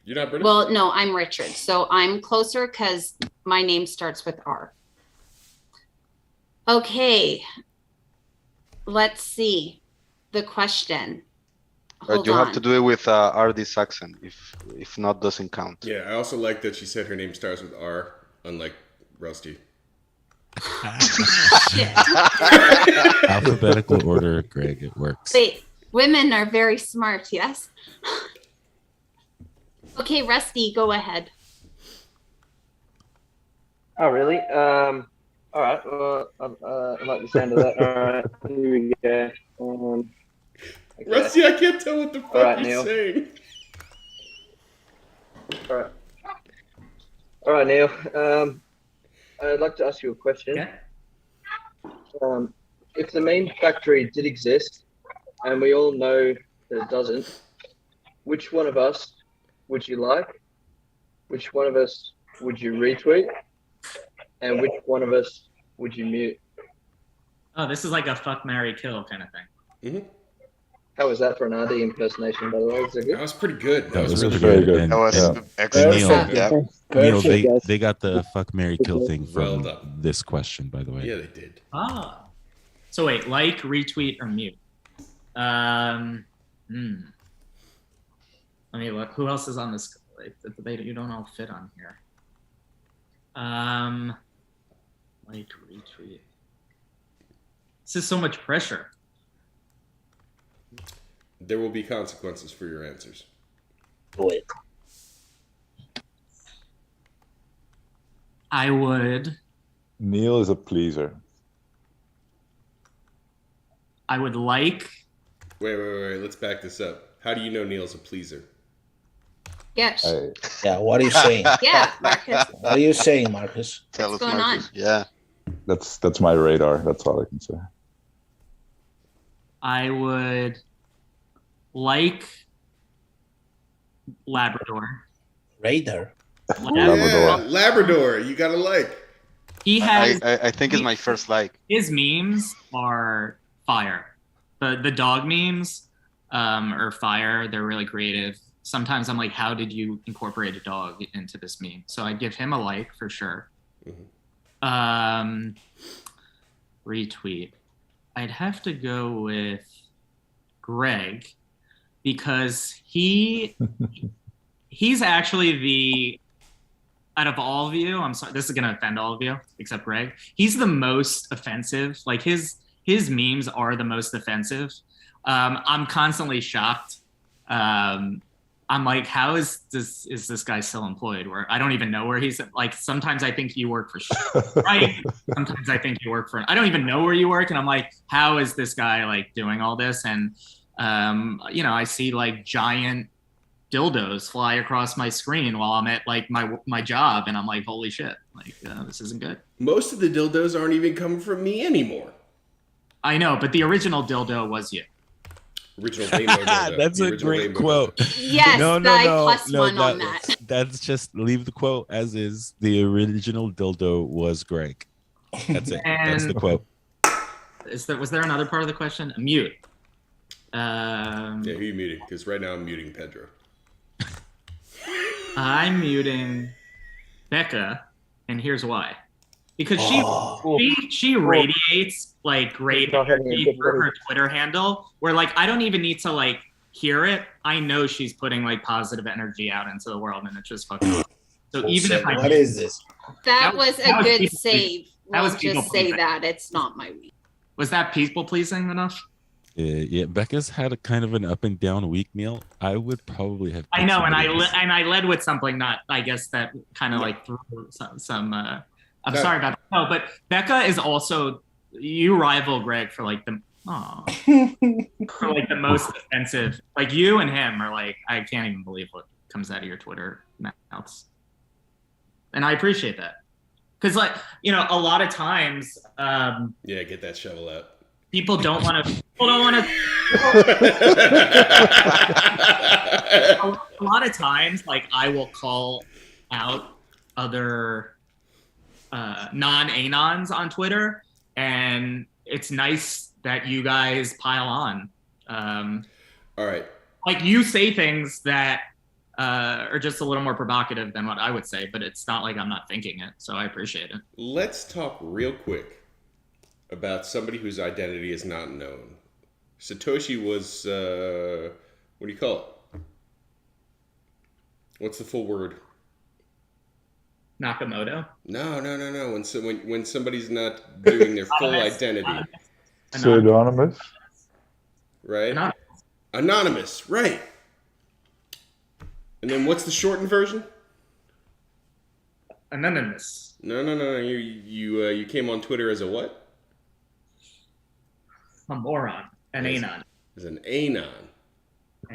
You're not British?
Well, no, I'm Richard. So I'm closer because my name starts with R. Okay. Let's see. The question. Hold
you
on.
have to do it with RD Saxon. If not, doesn't count.
Yeah, I also like that she said her name starts with R, unlike Rusty.
Alphabetical order, Greg. It works.
Wait, women are very smart, yes? Okay, Rusty, go ahead.
Oh, really? All right. Well, I like the sound of that. All right. Here we go. Okay.
Rusty, I can't tell what the fuck
right,
you're
Neil.
saying.
All right, Neil. I'd like to ask you a question.
Okay.
If the meme factory did exist, and we all know that it doesn't, which one of us would you like? Which one of us would you retweet? And which one of us would you mute?
Oh, this is like a fuck, marry, kill kind of thing.
Mm-hmm.
How was that for an RD impersonation, by the way? Was it good?
That was pretty good.
That was
really
very
good.
good.
That was
excellent.
excellent.
Neil,
Perfect.
they got the fuck, marry, kill thing
Well
from
done.
this question, by the way.
Yeah, they did.
Ah. So wait, like, retweet, or mute? Let me look. Who else is on this? Like, the debate you don't all fit on here. Like, retweet. This is so much pressure.
There will be consequences for your answers.
Wait.
I would
Neil is a pleaser.
like.
Wait. Let's back this up. How do you know Neil's a pleaser?
Yes.
Yeah, what are you saying?
Yeah, Marcus.
What are you saying, Marcus?
Tell
What's
us,
going
Marcus. Yeah.
That's my radar. That's all I can say.
I would like Labrador.
Radar.
Yeah, Labrador. You gotta like.
He has
I think it's my first like.
his memes are fire. The dog memes are fire. They're really creative. Sometimes I'm like, how did you incorporate a dog into this meme? So I give him a like for sure.
Mm-hmm.
Retweet. I'd have to go with Greg because he's actually the, out of all of you, I'm sorry, this is gonna offend all of you except Greg. He's the most offensive. Like his memes are the most offensive. I'm constantly shocked. I'm like, how is this guy still employed? Where I don't even know where he's like. Sometimes I think you work for right. Sometimes I think you work for. I don't even know where you work, and I'm like, how is this guy like doing all this? And I see like giant dildos fly across my screen while I'm at like my job, and I'm like, holy shit, like this isn't good.
Most of the dildos aren't even coming from me anymore.
I know, but the original dildo was you.
Original rainbow dildo.
That's
The
a
original
great
rainbow
quote.
Yes,
No, no,
I
no,
plus
no.
one on that.
That's just leave the quote as is. The original dildo was Greg. That's it. That's the
And
quote.
was there another part of the question? Mute.
Yeah, who are you muting? Because right now I'm muting Pedro.
I'm muting Becca, and here's why. Because she radiates like great
Not having a
energy
good
for her
week.
Twitter handle, where like I don't even need to like hear it. I know she's putting like positive energy out into the world, and it's just fucking awesome. So even if I
What is this?
That was a good
people
save.
That was
We'll
people
just say
pleasing.
that it's not my week.
Was that people pleasing enough?
Yeah, Becca's had a kind of an up and down week, Neil. I would probably have.
I know, and
picked somebody
I led with something not, I guess that kind of like threw some. I'm sorry about that. No, but Becca is also, you rival Greg for like the for like the most offensive. Like you and him are like, I can't even believe what comes out of your Twitter mouths, and I appreciate that because like a lot of times.
Yeah, get that shovel out.
People don't want to. A lot of times, like I will call out other non-anons on Twitter, and it's nice that you guys pile on.
All right.
Like you say things that are just a little more provocative than what I would say, but it's not like I'm not thinking it, so I appreciate it.
Let's talk real quick about somebody whose identity is not known. Satoshi was, what do you call it? What's the full word?
Nakamoto?
No. When somebody's not doing their full identity.
Pseudonymous?
Right? Anonymous, right. And then what's the shortened version?
Anonymous.
No. You came on Twitter as a what?
A moron. An anon.
As an anon.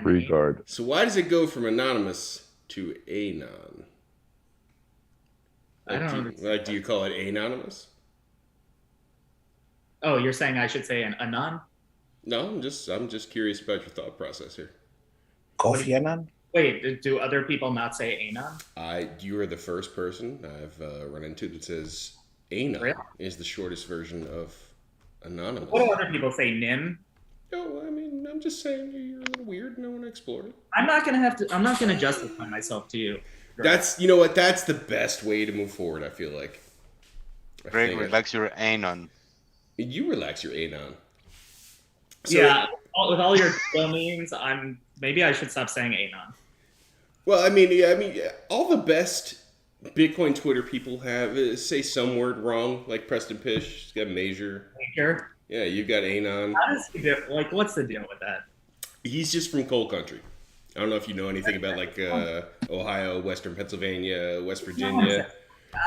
Free guard.
So why does it go from anonymous to anon?
I don't know.
Do you call it anonymous?
Oh, you're saying I should say an anon?
No, I'm just curious about your thought process here.
Coffee anon?
Wait, do other people not say anon?
You are the first person I've run into that says anon
Really?
is the shortest version of anonymous.
What do other people say? Nim?
No, I mean, I'm just saying you're a little weird and I want to explore it.
I'm not gonna justify myself to you.
That's, you know what, that's the best way to move forward, I feel like.
Greg, relax your anon.
You relax your anon. So,
Yeah, with all your domains, maybe I should stop saying anon.
Well, I mean, all the best Bitcoin Twitter people have say some word wrong, like Preston Pish. He's got Major.
Major?
Yeah, you've got anon.
How does he do? Like, what's the deal with that?
He's just from coal country. I don't know if you know anything about like Ohio, Western Pennsylvania, West Virginia.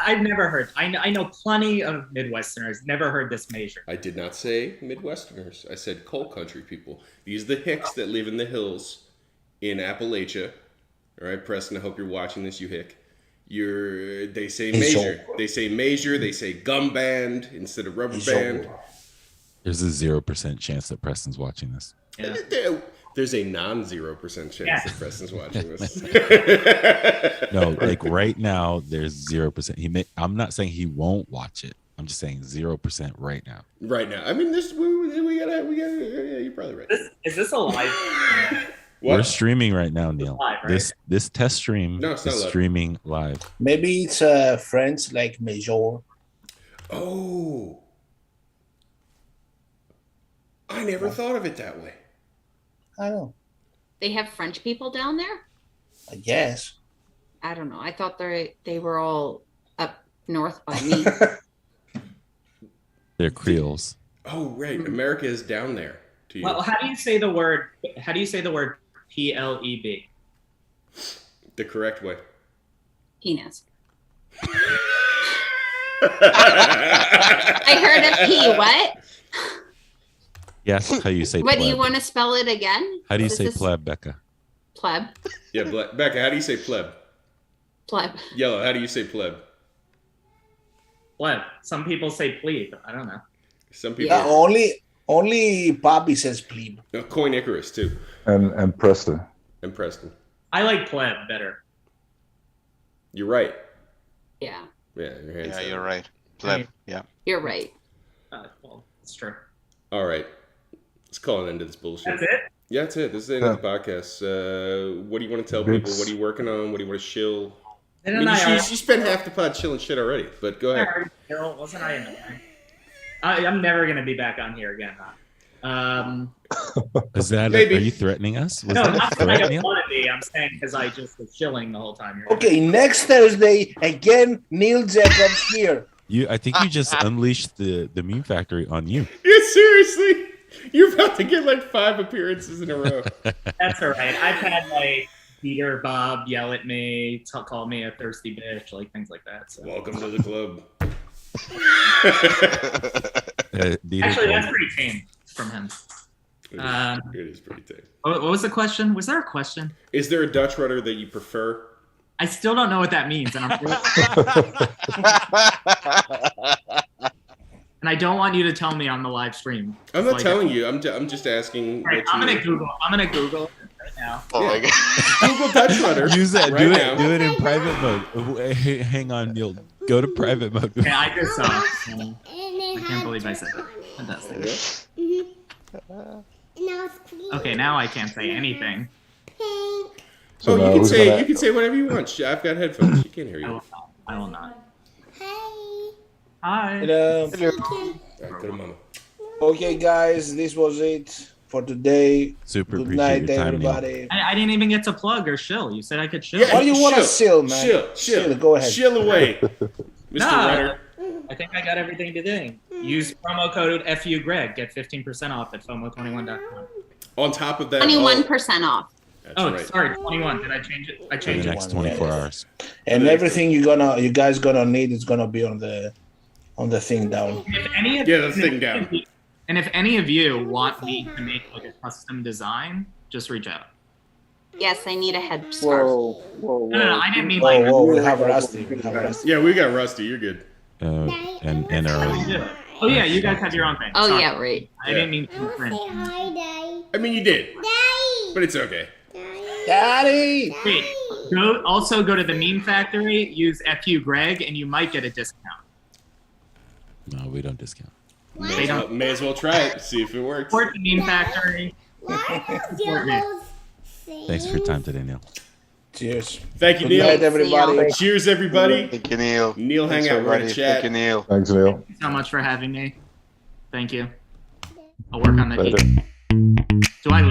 I've never heard. I know plenty of Midwesterners. Never heard this Major.
I did not say Midwesterners. I said coal country people. These are the hicks that live in the hills in Appalachia. All right, Preston, I hope you're watching this, you hick. They say Major. They say Major. They say gum band instead of rubber band.
There's a 0% chance that Preston's watching this.
Yeah. There's a non-0% chance that Preston's watching this.
No, like right now, there's 0%. I'm not saying he won't watch it. I'm just saying 0% right now.
Right now. I mean, we gotta. Yeah, you're probably right.
Is this a live?
We're streaming right now, Neil.
Live, right?
This test stream
No, it's not
is
live.
streaming live.
Maybe it's friends like Major.
Oh. I never thought of it that way.
I don't know.
They have French people down there?
I guess.
I don't know. I thought they were all up north by me.
They're Creoles.
Oh, right. America is down there to you.
Well, how do you say the word? How do you say the word PLEB?
The correct way.
Penis. I heard a P. What?
Yes, how you say
What
pleb.
do you want to spell it again?
How do you
What is
say
this?
pleb, Becca?
Pleb.
Yeah, Becca, how do you say pleb?
Pleb.
Yellow, how do you say pleb?
Pleb. Some people say plebe. I don't know.
Some people.
Only Only Bobby says plebe.
No, Coin Icarus too,
And Preston.
and Preston.
I like pleb better.
You're right.
Yeah,
Yeah, your hands
Yeah,
up.
you're right. Pleb. Yeah.
you're right.
Well, it's true.
All right, let's call an end to this bullshit.
That's it.
Yeah, that's it. This is the end of the podcast. What do you want to tell people? What are you working on? What do you want to shill? I mean, you spent half the pod chilling shit already, but go ahead.
Wasn't I annoying? I'm never gonna be back on here again.
Is that?
Maybe.
Are you threatening us? Was
No,
that a
not that I
threat,
don't
Neil?
want to be. I'm saying because I just was chilling the whole time here.
Okay, next Thursday, again, Neil Jacobs here.
I think you just unleashed the meme factory on you.
Yeah, seriously. You're about to get like 5 appearances in a row.
That's all right. I've had like Peter, Bob yell at me, call me a thirsty bitch, like things like that. So.
Welcome to the club.
Actually, that's pretty tame from him.
It is pretty tame.
What was the question? Was there a question?
Is there a Dutch rudder that you prefer?
I still don't know what that means, and and I don't want you to tell me on the live stream.
I'm not telling you. I'm just asking.
Right, I'm gonna Google it right now.
Oh my God.
Google Dutch rudder.
Use that.
right
do
now.
it. Do it in private mode. Hey, hang on, Neil. Go to private mode.
Okay, I just saw. I can't believe I said that. Fantastic. Okay, now I can't say anything.
So
Oh,
now
you
who's
can
gonna-
say whatever you want. I've got headphones. She can't hear
I
you.
will not. I will not.
Hey.
Hi.
Hello.
All right, go to mama.
Okay, guys, this was it for today.
Super
Good
appreciate
night,
your time, Neil.
everybody.
I didn't even get to plug or shill. You said I could shill.
Yeah,
Why do you want to chill, man?
Chill.
Go ahead.
Chill away, Mr.
Nah.
Rudder.
I think I got everything to do. Use promo code FUGreg. Get 15% off at FOMO21.com.
On top of that,
21% off.
That's
Oh,
right.
sorry, 21. Did I change it? I
In
changed
the
it.
next 24 hours.
And everything you guys gonna need is gonna be on the thing down.
If any of,
Yeah, the thing down.
And if any of you want me to make like a custom design, just reach out.
Yes, I need a headscarf.
Whoa, whoa,
No, I didn't mean
Whoa,
like.
whoa, we have Rusty.
Yeah, we got Rusty. You're good.
And our
Oh yeah, you guys have your own thing.
Oh,
Sorry.
yeah, right.
I didn't mean to
Say
infringe.
hi, Daddy.
I mean, you did,
Daddy.
but it's okay.
Daddy!
Wait, also go to the meme factory, use FU Greg, and you might get a discount.
no, we don't discount.
May as well try it. See if it works.
Support the meme factory.
Why are those yellows saying?
Thanks for your time today, Neil.
Cheers.
Thank you,
Good night,
Neil.
everybody.
Cheers, everybody.
Thank you, Neil.
Neil, hang
Thanks,
out. We're gonna
everybody.
chat.
Thank you, Neil.
Thanks, Neil.
Thank you so much for having me. Thank you. I'll work on the
Later.
heat. Do I